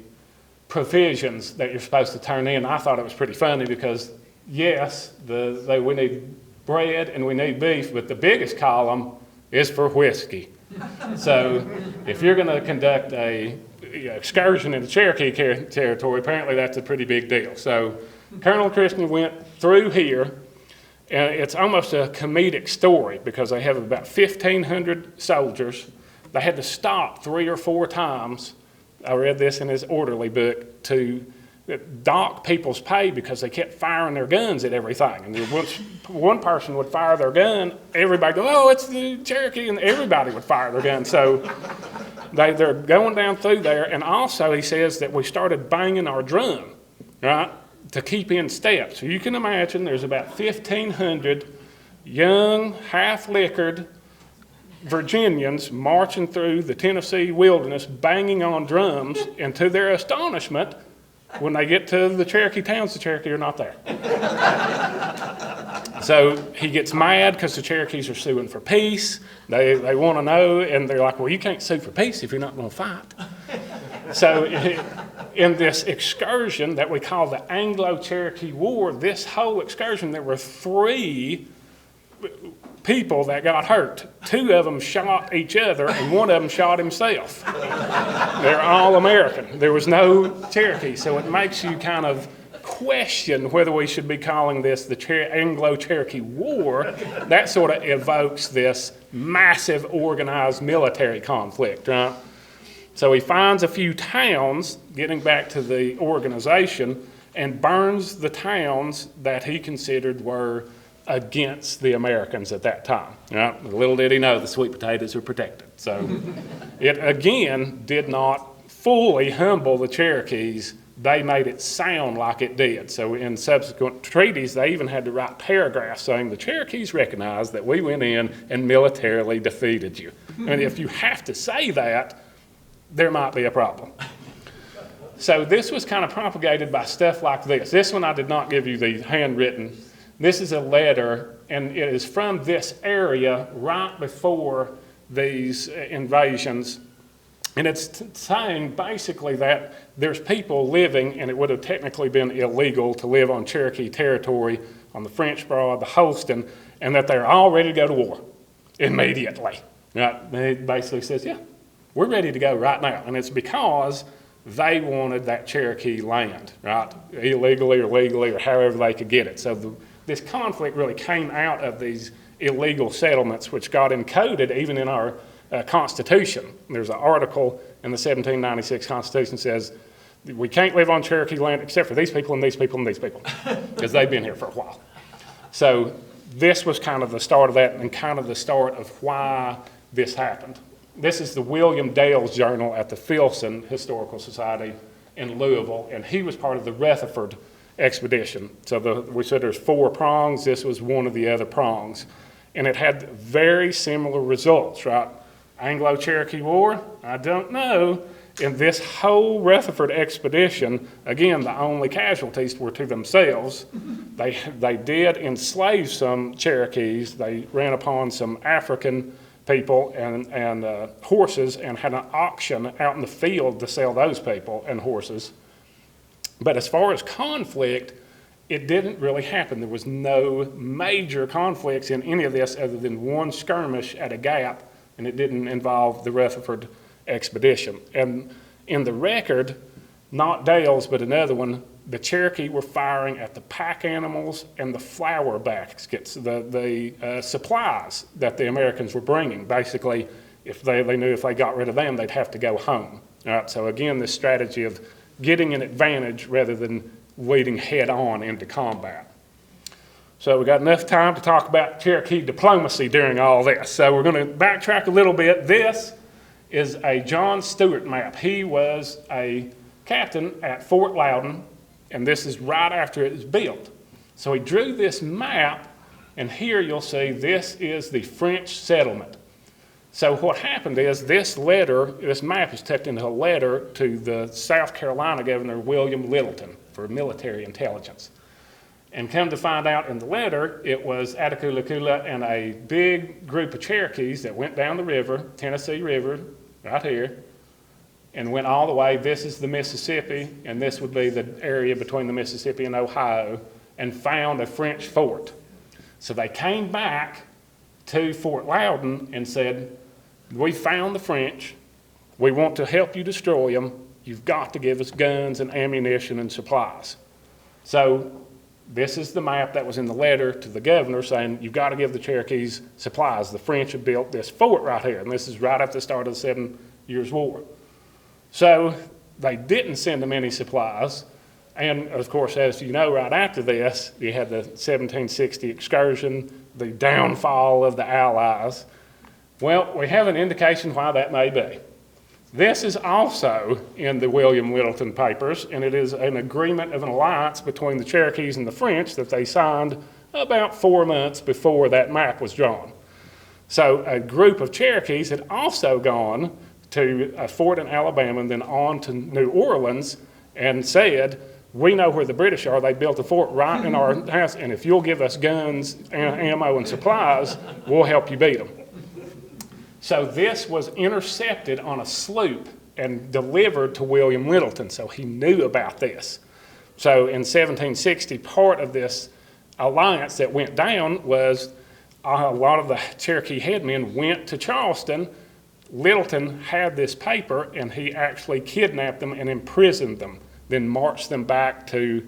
provisions that you're supposed to turn in. I thought it was pretty funny because, yes, we need bread and we need beef, but the biggest column is for whiskey. So if you're going to conduct a excursion into Cherokee territory, apparently that's a pretty big deal. So Colonel Christian went through here, and it's almost a comedic story because they have about 1,500 soldiers. They had to stop 3 or 4 times. I read this in his orderly book, to dock people's pay because they kept firing their guns at everything. And once one person would fire their gun, everybody go, oh, it's the Cherokee, and everybody would fire their gun. So they're going down through there, and also he says that we started banging our drum, right, to keep in step. So you can imagine there's about 1,500 young, half-liquored Virginians marching through the Tennessee wilderness, banging on drums, and to their astonishment, when they get to the Cherokee towns, the Cherokee are not there. So he gets mad because the Cherokees are suing for peace. They want to know, and they're like, well, you can't sue for peace if you're not going to fight. So in this excursion that we call the Anglo-Cherokee War, this whole excursion, there were 3 people that got hurt. 2 of them shot each other, and 1 of them shot himself. They're all American. There was no Cherokee, so it makes you kind of question whether we should be calling this the Anglo-Cherokee War. That sort of evokes this massive organized military conflict, right? So he finds a few towns, getting back to the organization, and burns the towns that he considered were against the Americans at that time. Right? Little did he know the sweet potatoes were protected. So it, again, did not fully humble the Cherokees. They made it sound like it did. So in subsequent treaties, they even had to write paragraphs saying the Cherokees recognized that we went in and militarily defeated you. And if you have to say that, there might be a problem. So this was kind of propagated by stuff like this. This one I did not give you the handwritten. This is a letter, and it is from this area right before these invasions. And it's saying basically that there's people living, and it would have technically been illegal to live on Cherokee territory on the French Broad, the Holston, and that they're all ready to go to war immediately. Right? It basically says, yeah, we're ready to go right now. And it's because they wanted that Cherokee land, right? Illegally or legally or however they could get it. So this conflict really came out of these illegal settlements, which got encoded even in our Constitution. There's an article in the 1796 Constitution that says we can't live on Cherokee land except for these people and these people and these people, because they've been here for a while. So this was kind of the start of that and kind of the start of why this happened. This is the William Dale's journal at the Filson Historical Society in Louisville, and he was part of the Rutherford expedition. So we said there's 4 prongs. This was one of the other prongs. And it had very similar results, right? Anglo-Cherokee War? I don't know. In this whole Rutherford expedition, again, the only casualties were to themselves. They did enslave some Cherokees. They ran upon some African people and horses and had an auction out in the field to sell those people and horses. But as far as conflict, it didn't really happen. There was no major conflicts in any of this other than one skirmish at a gap, and it didn't involve the Rutherford expedition. And in the record, not Dale's, but another one, the Cherokee were firing at the pack animals and the flour baskets, the supplies that the Americans were bringing. Basically, if they knew if they got rid of them, they'd have to go home. All right, so again, this strategy of getting an advantage rather than leading head on into combat. So we got enough time to talk about Cherokee diplomacy during all this. So we're going to backtrack a little bit. This is a John Stewart map. He was a captain at Fort Loudon, and this is right after it was built. So he drew this map, and here you'll see this is the French settlement. So what happened is this map is tucked into a letter to the South Carolina Governor William Littleton for military intelligence. And come to find out in the letter, it was Attakulla and a big group of Cherokees that went down the river, Tennessee River, right here, and went all the way. This is the Mississippi, and this would be the area between the Mississippi and Ohio, and found a French fort. So they came back to Fort Loudon and said, we found the French. We want to help you destroy them. You've got to give us guns and ammunition and supplies. So this is the map that was in the letter to the governor saying, you've got to give the Cherokees supplies. The French have built this fort right here, and this is right after the start of the 7 Years' War. So they didn't send them any supplies. And of course, as you know, right after this, you had the 1760 excursion, the downfall of the Allies. Well, we have an indication why that may be. This is also in the William Littleton papers, and it is an agreement of an alliance between the Cherokees and the French that they signed about 4 months before that map was drawn. So a group of Cherokees had also gone to a fort in Alabama and then on to New Orleans and said, we know where the British are. They built a fort right in our house, and if you'll give us guns, ammo, and supplies, we'll help you beat them. So this was intercepted on a sloop and delivered to William Littleton, so he knew about this. So in 1760, part of this alliance that went down was a lot of the Cherokee headmen went to Charleston. Littleton had this paper, and he actually kidnapped them and imprisoned them, then marched them back to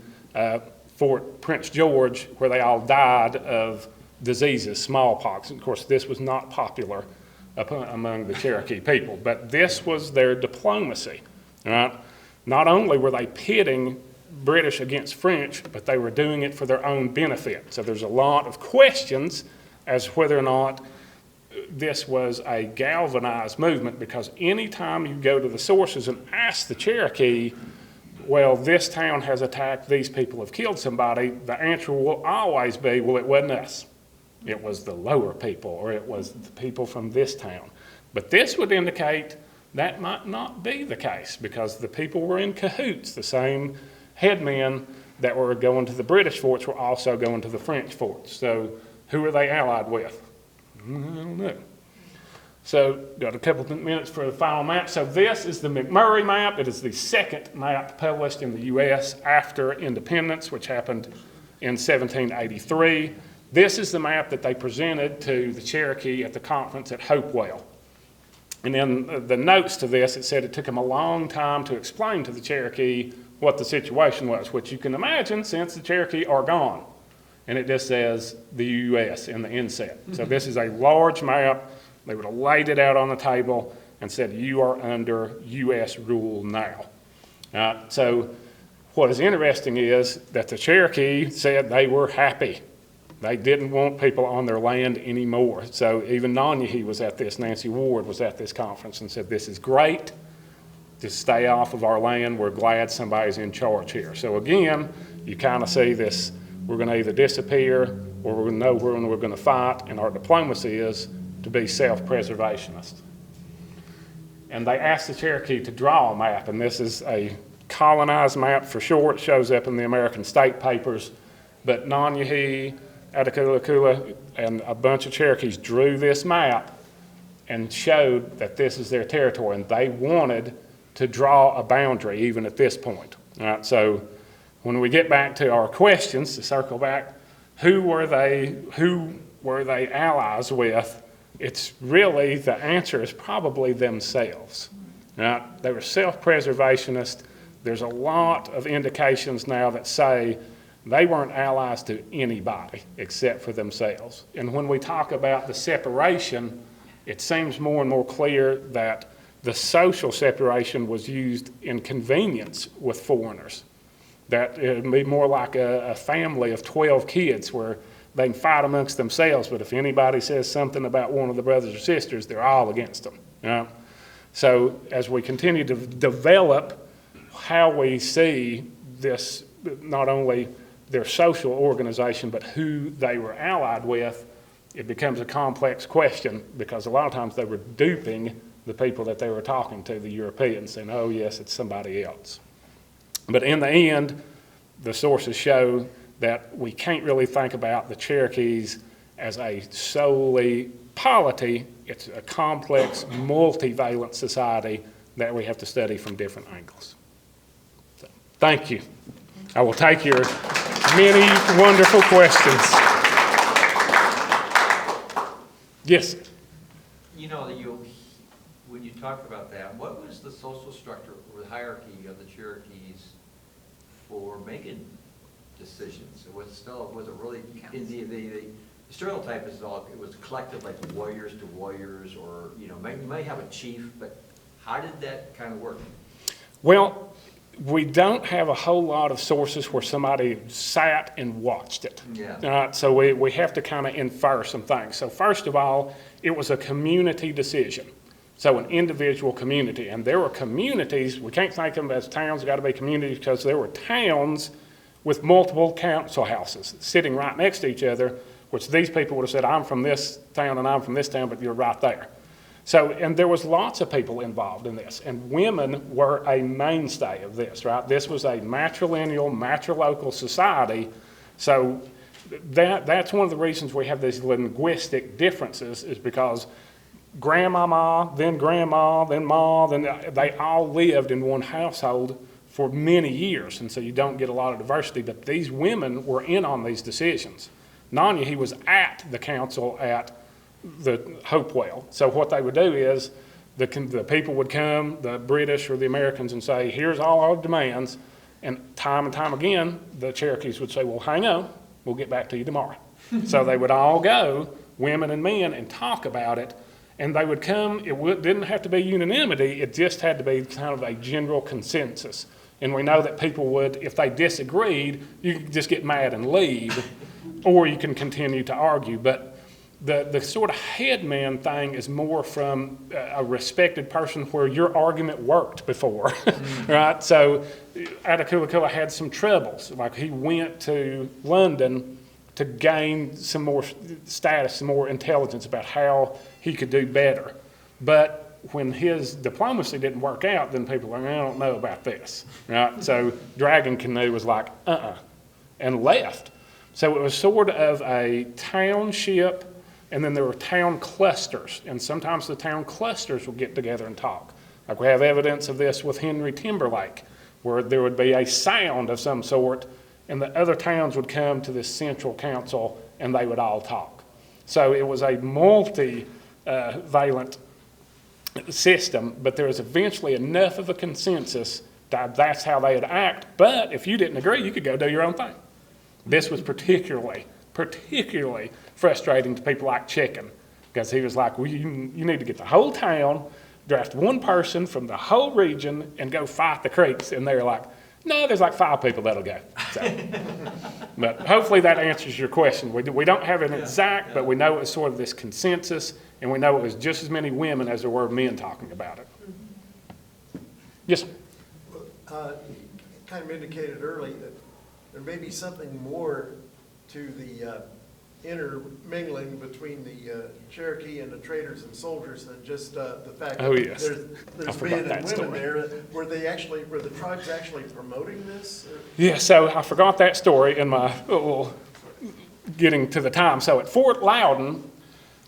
Fort Prince George, where they all died of diseases, smallpox. And of course, this was not popular among the Cherokee people, but this was their diplomacy, right? Not only were they pitting British against French, but they were doing it for their own benefit. So there's a lot of questions as to whether or not this was a galvanized movement, because anytime you go to the sources and ask the Cherokee, well, this town has attacked, these people have killed somebody, the answer will always be, well, it wasn't us. It was the lower people, or it was the people from this town. But this would indicate that might not be the case, because the people were in cahoots. The same headmen that were going to the British forts were also going to the French forts. So who are they allied with? I don't know. So got a couple of minutes for the final map. So this is the McMurray map. It is the second map published in the U.S. after independence, which happened in 1783. This is the map that they presented to the Cherokee at the conference at Hopewell. And in the notes to this, it said it took them a long time to explain to the Cherokee what the situation was, which you can imagine since the Cherokee are gone. And it just says the U.S. in the inset. So this is a large map. They would have laid it out on the table and said, you are under U.S. rule now. So what is interesting is that the Cherokee said they were happy. They didn't want people on their land anymore. So even Nonyehi was at this, Nancy Ward was at this conference and said, this is great. Just stay off of our land. We're glad somebody's in charge here. So again, you kind of see this, we're going to either disappear or we're going to know when we're going to fight, and our diplomacy is to be self-preservationist. And they asked the Cherokee to draw a map, and this is a colonized map for sure. It shows up in the American state papers, but Nonyehi, Attakulla, and a bunch of Cherokees drew this map and showed that this is their territory, and they wanted to draw a boundary even at this point. All right, so when we get back to our questions, to circle back, who were they allies with? It's really, the answer is probably themselves. Right? They were self-preservationists. There's a lot of indications now that say they weren't allies to anybody except for themselves. And when we talk about the separation, it seems more and more clear that the social separation was used in convenience with foreigners. That it would be more like a family of 12 kids where they can fight amongst themselves, but if anybody says something about one of the brothers or sisters, they're all against them. You know? So as we continue to develop how we see this, not only their social organization, but who they were allied with, it becomes a complex question, because a lot of times they were duping the people that they were talking to, the Europeans, saying, oh yes, it's somebody else. But in the end, the sources show that we can't really think about the Cherokees as a solely polity. It's a complex, multivalent society that we have to study from different angles. So, thank you. I will take your many wonderful questions. Yes? You know, when you talked about that, what was the social structure or the hierarchy of the Cherokees for making decisions? Was it really, in the stereotype is all, it was collective, like warriors to warriors, or, you may have a chief, but how did that kind of work? Well, we don't have a whole lot of sources where somebody sat and watched it. Yeah. So we have to kind of infer some things. So first of all, it was a community decision. So an individual community. And there were communities, we can't think of them as towns, got to be communities, because there were towns with multiple council houses sitting right next to each other, which these people would have said, I'm from this town and I'm from this town, but you're right there. So, and there was lots of people involved in this, and women were a mainstay of this, right? This was a matrilineal, matrilocal society, so that's one of the reasons we have these linguistic differences, is because grandmama, then grandma, then ma, then they all lived in one household for many years, and so you don't get a lot of diversity, but these women were in on these decisions. Nanya, he was at the council at the Hopewell. So what they would do is the people would come, the British or the Americans, and say, here's all our demands. And time again, the Cherokees would say, well, hang on, we'll get back to you tomorrow. So they would all go, women and men, and talk about it. And they would come, didn't have to be unanimity, it just had to be kind of a general consensus. And we know that people would, if they disagreed, you could just get mad and leave, or you can continue to argue. But the sort of headman thing is more from a respected person where your argument worked before, right? So Attakullakulla had some troubles. Like he went to London to gain some more status, some more intelligence about how he could do better. But when his diplomacy didn't work out, then people were like, I don't know about this, right? So Dragon Canoe was like, and left. So it was sort of a township, and then there were town clusters, and sometimes the town clusters would get together and talk. Like we have evidence of this with Henry Timberlake, where there would be a sound of some sort, and the other towns would come to this central council, and they would all talk. So it was a multi-valent system, but there was eventually enough of a consensus that that's how they would act. But if you didn't agree, you could go do your own thing. This was particularly frustrating to people like Chicken, because he was like, well, you need to get the whole town, draft one person from the whole region, and go fight the Creeks. And they're like, no, there's like 5 people that'll go. So, but hopefully that answers your question. We don't have an exact, but we know it was sort of this consensus, and we know it was just as many women as there were men talking about it. Yes, sir. Kind of indicated early that there may be something more to the intermingling between the Cherokee and the traders and soldiers than just the fact that there's men and women there. Were the tribes actually promoting this? Or? Yeah, so I forgot that story in my getting to the time. So at Fort Loudon,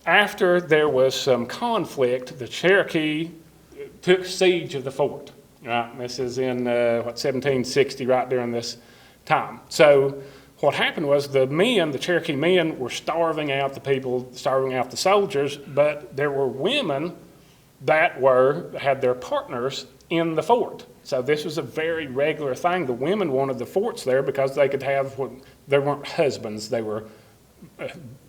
after there was some conflict, the Cherokee took siege of the fort. Right, this is in 1760, right during this time. So what happened was the Cherokee men were starving out the people, starving out the soldiers, but there were women that had their partners in the fort. So this was a very regular thing. The women wanted the forts there because they could have, they weren't husbands, they were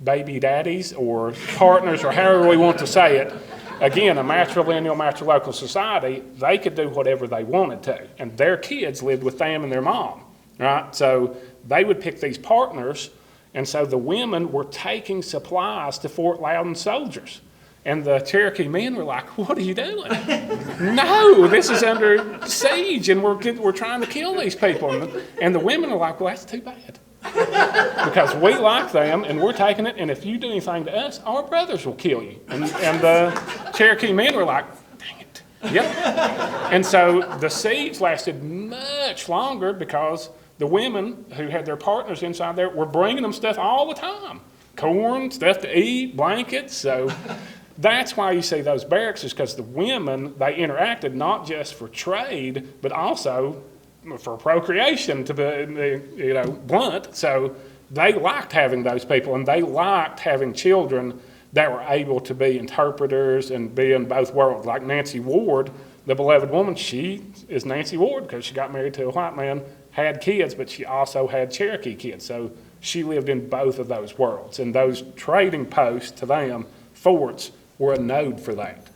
baby daddies or partners or however we want to say it. Again, a matrilineal, matrilocal society, they could do whatever they wanted to. And their kids lived with them and their mom, right? So they would pick these partners, and so the women were taking supplies to Fort Loudon soldiers. And the Cherokee men were like, what are you doing? No, this is under siege, and we're trying to kill these people. And the women are like, well, that's too bad. Because we like them, and we're taking it, and if you do anything to us, our brothers will kill you. And the Cherokee men were like, dang it. Yep. And so the siege lasted much longer because the women who had their partners inside there were bringing them stuff all the time. Corn, stuff to eat, blankets. So that's why you see those barracks, is because the women, they interacted not just for trade, but also for procreation, to be, blunt. So they liked having those people, and they liked having children that were able to be interpreters and be in both worlds. Like Nancy Ward, the beloved woman, she is Nancy Ward because she got married to a white man, had kids, but she also had Cherokee kids. So she lived in both of those worlds. And those trading posts to them, forts, were a node for that.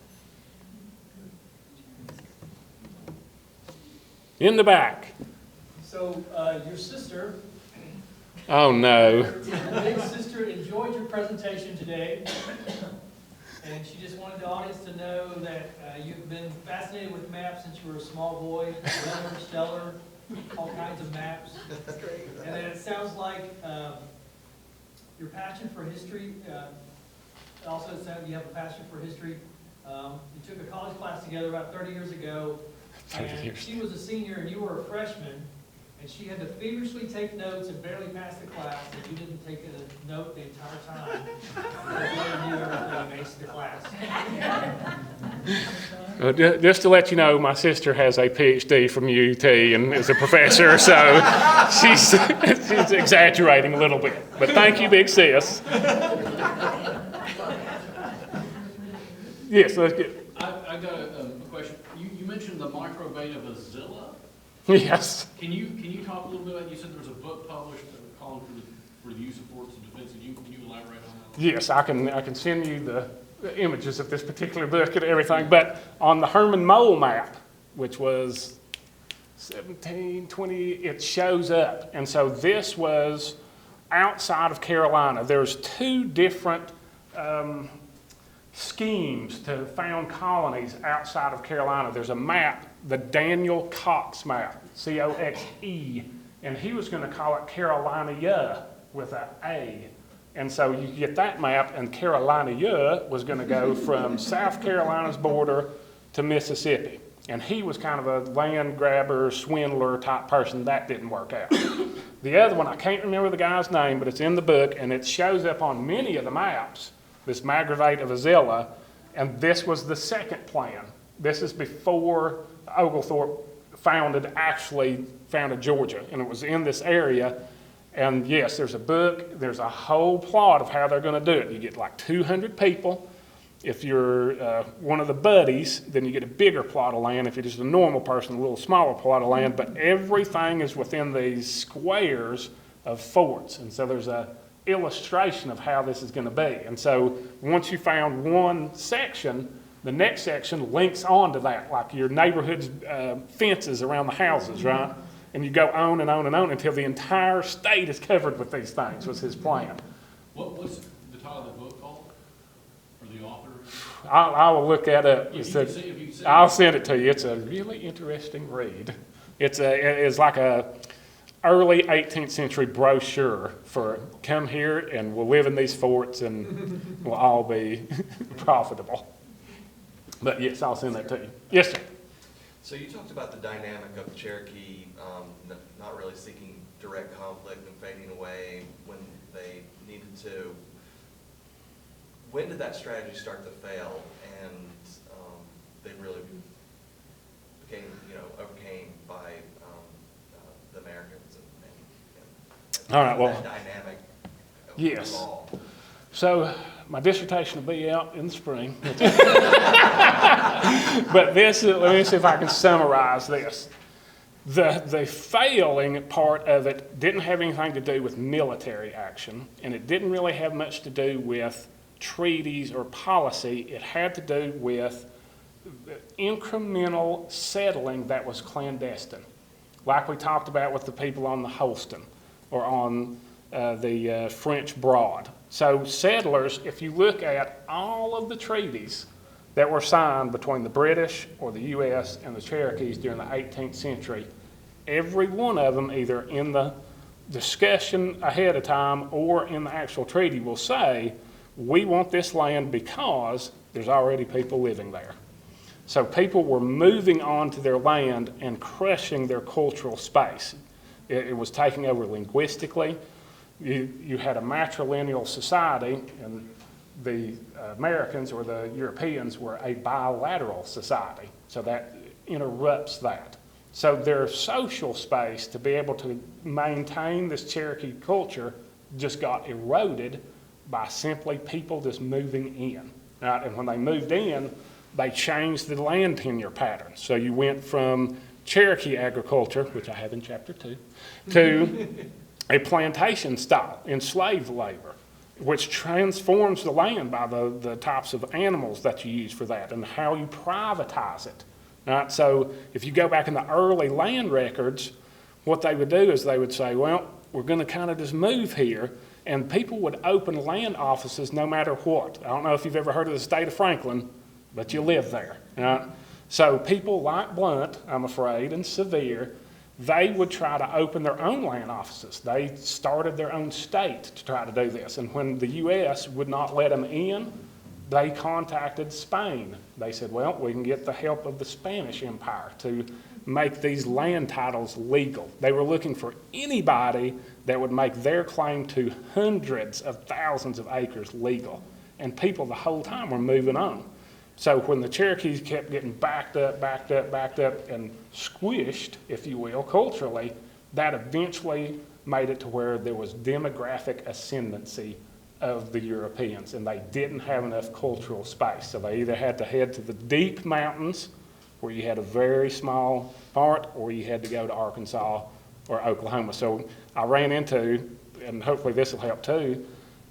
In the back. So your sister, Oh, no. your big sister, enjoyed your presentation today, and she just wanted the audience to know that you've been fascinated with maps since you were a small boy, Weller, Stellar, all kinds of maps. And then it sounds like your passion for history, also it sounds you have a passion for history. You took a college class together about 30 years ago, and she was a senior and you were a freshman, and she had to feverishly take notes and barely pass the class, and you didn't take a note the entire time. You knew everything and aced the class. Just to let you know, my sister has a PhD from UT and is a professor, so she's exaggerating a little bit. But thank you, big sis. Yes, let's get. I got a question. You mentioned the microbate of Azilla. Yes. Can you talk a little bit about, you said there was a book published calling for the use of forts of defense. Can you elaborate on that? Yes, I can send you the images of this particular book and everything, but on the Herman Mole map, which was 1720, it shows up. And so this was outside of Carolina. There's two different schemes to found colonies outside of Carolina. There's a map, the Daniel Cox map, C-O-X-E, and he was going to call it Carolina with an A. And so you get that map, and Carolina was going to go from South Carolina's border to Mississippi. And he was kind of a land grabber, swindler type person. That didn't work out. The other one, I can't remember the guy's name, but it's in the book, and it shows up on many of the maps, this Magravate of Azilla, and this was the second plan. This is before Oglethorpe actually founded Georgia, and it was in this area. And yes, there's a book, there's a whole plot of how they're going to do it. You get like 200 people. If you're one of the buddies, then you get a bigger plot of land. If you're just a normal person, a little smaller plot of land. But everything is within these squares of forts. And so there's a illustration of how this is going to be. And so once you found one section, the next section links onto that, like your neighborhood's fences around the houses, right? And you go on and on and on until the entire state is covered with these things, was his plan. What's the title of the book called? Or the author? I will look that up. I'll See, send it to you. It's a really interesting read. It's like a early 18th century brochure for come here and we'll live in these forts and we'll all be profitable. But yes, I'll send that to you. Yes, sir. So you talked about the dynamic of the Cherokee not really seeking direct conflict and fading away when they needed to. When did that strategy start to fail and they really became, overcame by the Americans and All right, well, that dynamic yes. evolved? So my dissertation will be out in the spring. But let me see if I can summarize this. The failing part of it didn't have anything to do with military action, and it didn't really have much to do with treaties or policy. It had to do with incremental settling that was clandestine, like we talked about with the people on the Holston or on the French Broad. So settlers, if you look at all of the treaties that were signed between the British or the U.S. and the Cherokees during the 18th century, every one of them, either in the discussion ahead of time or in the actual treaty, will say, we want this land because there's already people living there. So people were moving onto their land and crushing their cultural space. It was taking over linguistically. You had a matrilineal society, and the Americans or the Europeans were a bilateral society, so that interrupts that. So their social space to be able to maintain this Cherokee culture just got eroded by simply people just moving in, right? And when they moved in, they changed the land tenure patterns. So you went from Cherokee agriculture, which I have in chapter 2, to a plantation style, enslaved labor, which transforms the land by the types of animals that you use for that and how you privatize it. Right? So if you go back in the early land records, what they would do is they would say, well, we're going to kind of just move here, and people would open land offices no matter what. I don't know if you've ever heard of the state of Franklin, but you live there. Right? So people like Blunt, I'm afraid, and Sevier, they would try to open their own land offices. They started their own state to try to do this. And when the U.S. would not let them in, they contacted Spain. They said, well, we can get the help of the Spanish Empire to make these land titles legal. They were looking for anybody that would make their claim to hundreds of thousands of acres legal. And people the whole time were moving on. So when the Cherokees kept getting backed up, and squished, if you will, culturally, that eventually made it to where there was demographic ascendancy of the Europeans, and they didn't have enough cultural space. So they either had to head to the deep mountains, where you had a very small part, or you had to go to Arkansas or Oklahoma. So I ran into, and hopefully this will help too,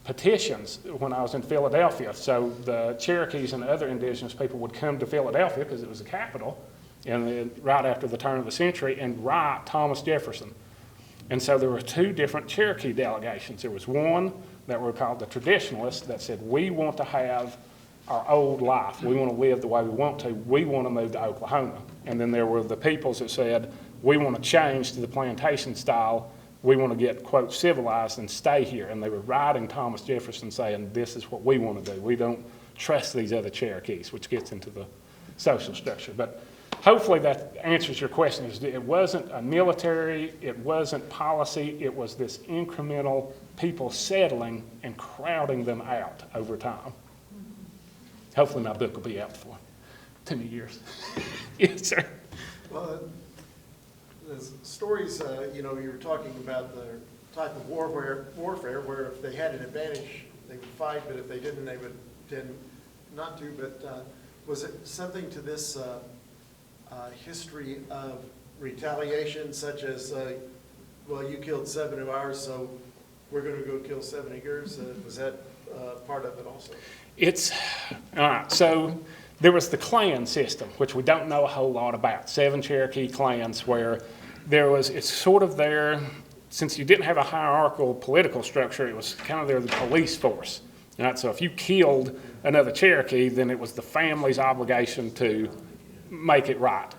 petitions when I was in Philadelphia. So the Cherokees and other indigenous people would come to Philadelphia because it was the capital, and right after the turn of the century, and write Thomas Jefferson. And so there were two different Cherokee delegations. There was one that were called the traditionalists that said, we want to have our old life. We want to live the way we want to. We want to move to Oklahoma. And then there were the peoples that said, we want to change to the plantation style. We want to get, quote, civilized and stay here. And they were writing Thomas Jefferson saying, this is what we want to do. We don't trust these other Cherokees, which gets into the social structure. But hopefully that answers your question. It wasn't a military, it wasn't policy, it was this incremental people settling and crowding them out over time. Hopefully my book will be out for 2 years. Yes, sir. Well, the stories, you were talking about the type of warfare where if they had an advantage, they would fight, but if they didn't, they would tend not to. But was it something to this history of retaliation, such as, well, you killed 7 of ours, so we're going to go kill 7 of yours? Was that part of it also? It's, all right, so there was the clan system, which we don't know a whole lot about. 7 Cherokee clans where there was, it's sort of there, since you didn't have a hierarchical political structure, it was kind of there the police force. Right? So if you killed another Cherokee, then it was the family's obligation to make it right.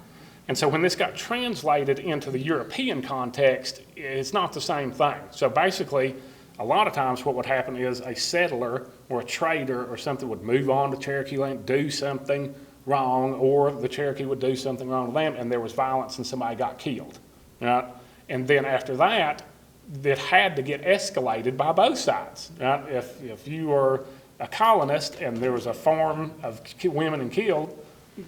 And so when this got translated into the European context, it's not the same thing. So basically, a lot of times what would happen is a settler or a trader or something would move on to Cherokee land, do something wrong, or the Cherokee would do something wrong to them, and there was violence and somebody got killed. Right? And then after that, it had to get escalated by both sides. Right? If you were a colonist and there was a farm of women and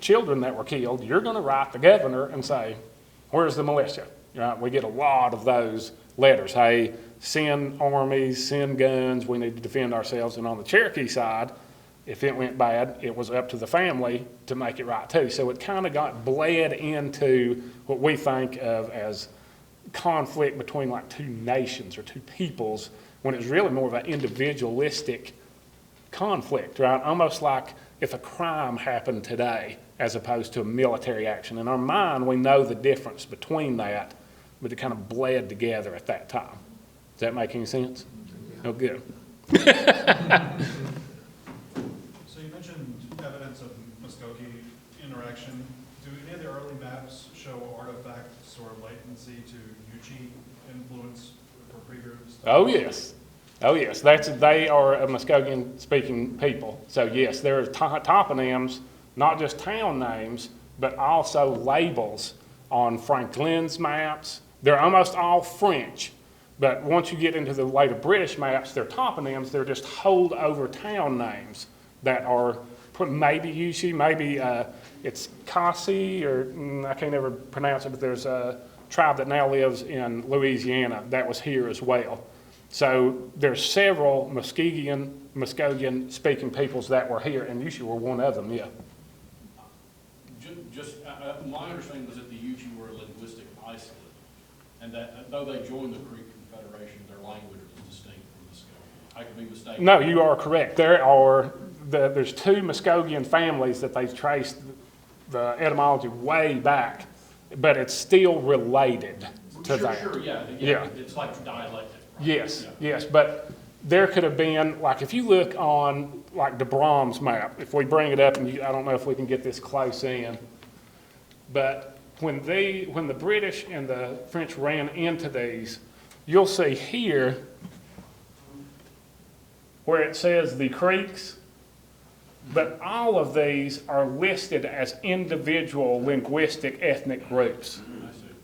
children that were killed, you're going to write the governor and say, where's the militia? Right? We get a lot of those letters. Hey, send armies, send guns, we need to defend ourselves. And on the Cherokee side, if it went bad, it was up to the family to make it right too. So it kind of got bled into what we think of as conflict between like 2 nations or 2 peoples, when it's really more of an individualistic conflict, right? Almost like if a crime happened today as opposed to a military action. In our mind, we know the difference between that, but it kind of bled together at that time. Does that make any sense? Oh, good. So you mentioned evidence of Muskogee interaction. Do any of the early maps show artifacts or latency to Yuchi influence for pre-groups? Oh, yes. Oh, yes. They are a Muskogean-speaking people. So, yes, there are toponyms, not just town names, but also labels on Franklin's maps. They're almost all French, But once you get into the later British maps, their toponyms, they're just holdover town names that are maybe Yuchi, maybe it's Kasi, or I can't ever pronounce it, but there's a tribe that now lives in Louisiana that was here as well. So there's several Muskogean speaking peoples that were here, and Yuchi were one of them, yeah. My understanding was that the Yuchi were a linguistic isolate, and that though they joined the Creek Confederation, their language was distinct from Muskogee. I could be mistaken. No, you are correct. There's two Muskogean families that they've traced the etymology way back, but it's still related to that. Sure, yeah. It's like dialectic. Right? Yes, yes, but there could have been, like if you look on like de Brahm's map, if we bring it up, and I don't know if we can get this close in, but when the British and the French ran into these, you'll see here where it says the creeks, but all of these are listed as individual linguistic ethnic groups,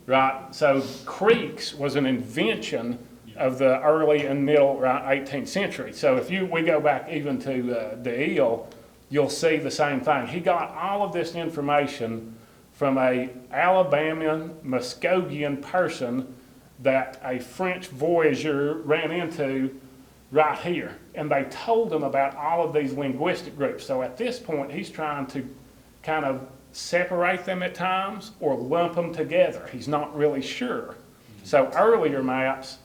right? So creeks was an invention of the early and middle 18th century. So if we go back even to De Ile, you'll see the same thing. He got all of this information from a Alabamian Muskogean person that a French voyager ran into right here. And they told him about all of these linguistic groups. So at this point, he's trying to kind of separate them at times or lump them together. He's not really sure. So earlier maps,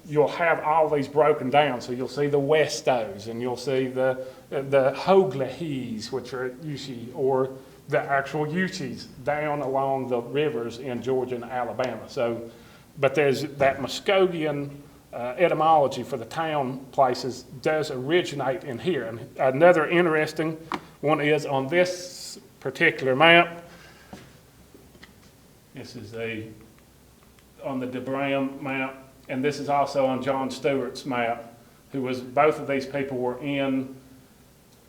you'll have all these broken down. So you'll see the Westos, and you'll see the Hoglahees, which are Yuchi, or the actual Yuchis down along the rivers in Georgia and Alabama. So, but there's that Muskogean etymology for the town places does originate in here. And another interesting one is on this particular map. This is on the de Bram map, and this is also on John Stewart's map, both of these people were in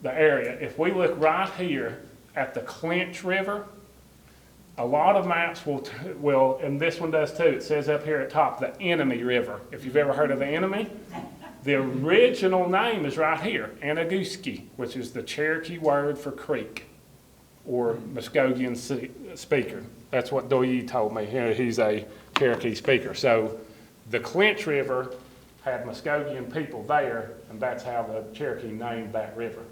the area. If we look right here at the Clinch River, a lot of maps will, and this one does too, it says up here at top, the Enemy River. If you've ever heard of the Enemy, the original name is right here, Anaguski, which is the Cherokee word for creek, or Muskogean speaker. That's what Doyi told me. He's a Cherokee speaker. So the Clinch River had Muskogean people there, and that's how the Cherokee named that river.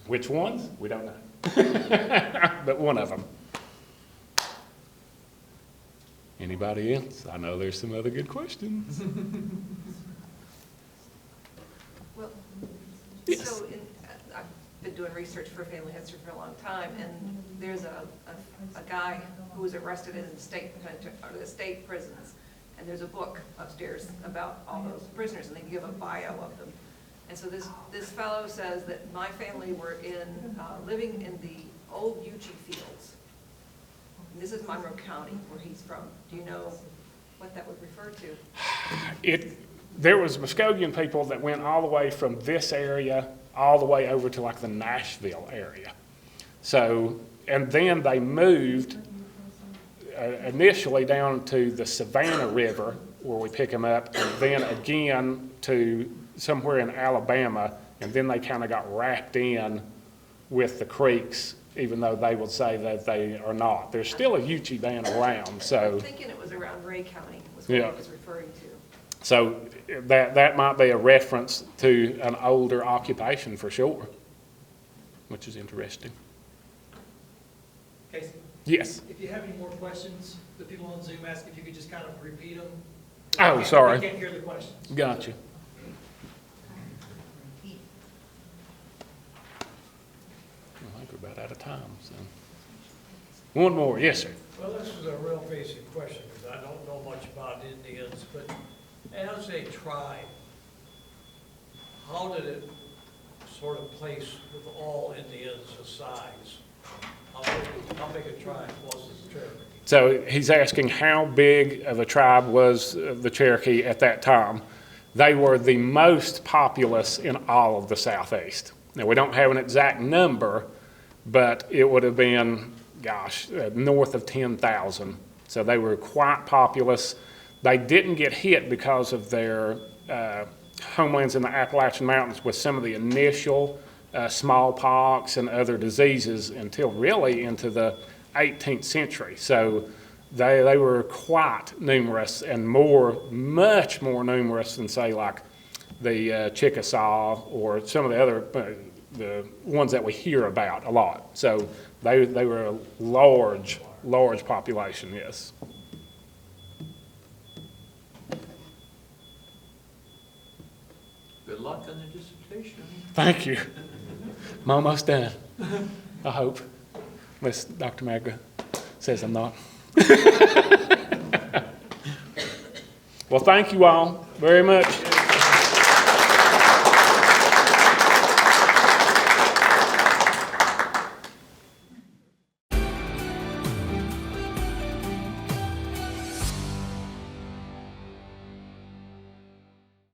Which ones? We don't know. But one of them. Anybody else? I know there's some other good questions. Well, Yes. so I've been doing research for family history for a long time, and there's a guy who was arrested in the state prisons, and there's a book upstairs about all those prisoners, and they give a bio of them. And so this fellow says that my family were living in the old Yuchi fields. And this is Monroe County, where he's from. Do you know what that would refer to? There was Muskogean people that went all the way from this area all the way over to like the Nashville area. So, and then they moved initially down to the Savannah River, where we pick them up, and then again to somewhere in Alabama, and then they kind of got wrapped in with the creeks, even though they would say that they are not. There's still a Yuchi band around, so. I'm thinking it was around Ray County was what Yeah. he was referring to. So that might be a reference to an older occupation for sure, which is interesting. Casey, Yes. if you have any more questions, the people on Zoom ask if you could just kind of repeat them. Oh, sorry. I can't hear the questions. Gotcha. I think we're about out of time, so. One more, yes, sir. Well, this is a real basic question, because I don't know much about Indians, but as a tribe, how did it sort of place with all Indians a size? How big a tribe was the Cherokee? So he's asking how big of a tribe was the Cherokee at that time. They were the most populous in all of the Southeast. Now, we don't have an exact number, but it would have been, north of 10,000. So they were quite populous. They didn't get hit because of their homelands in the Appalachian Mountains with some of the initial smallpox and other diseases until really into the 18th century. So they were quite numerous and much more numerous than, say, like the Chickasaw or some of the other, the ones that we hear about a lot. So they were a large population, yes. Good luck on the dissertation. Thank you. I'm almost done, I hope, unless Dr. Magga says I'm not. Well, thank you all very much.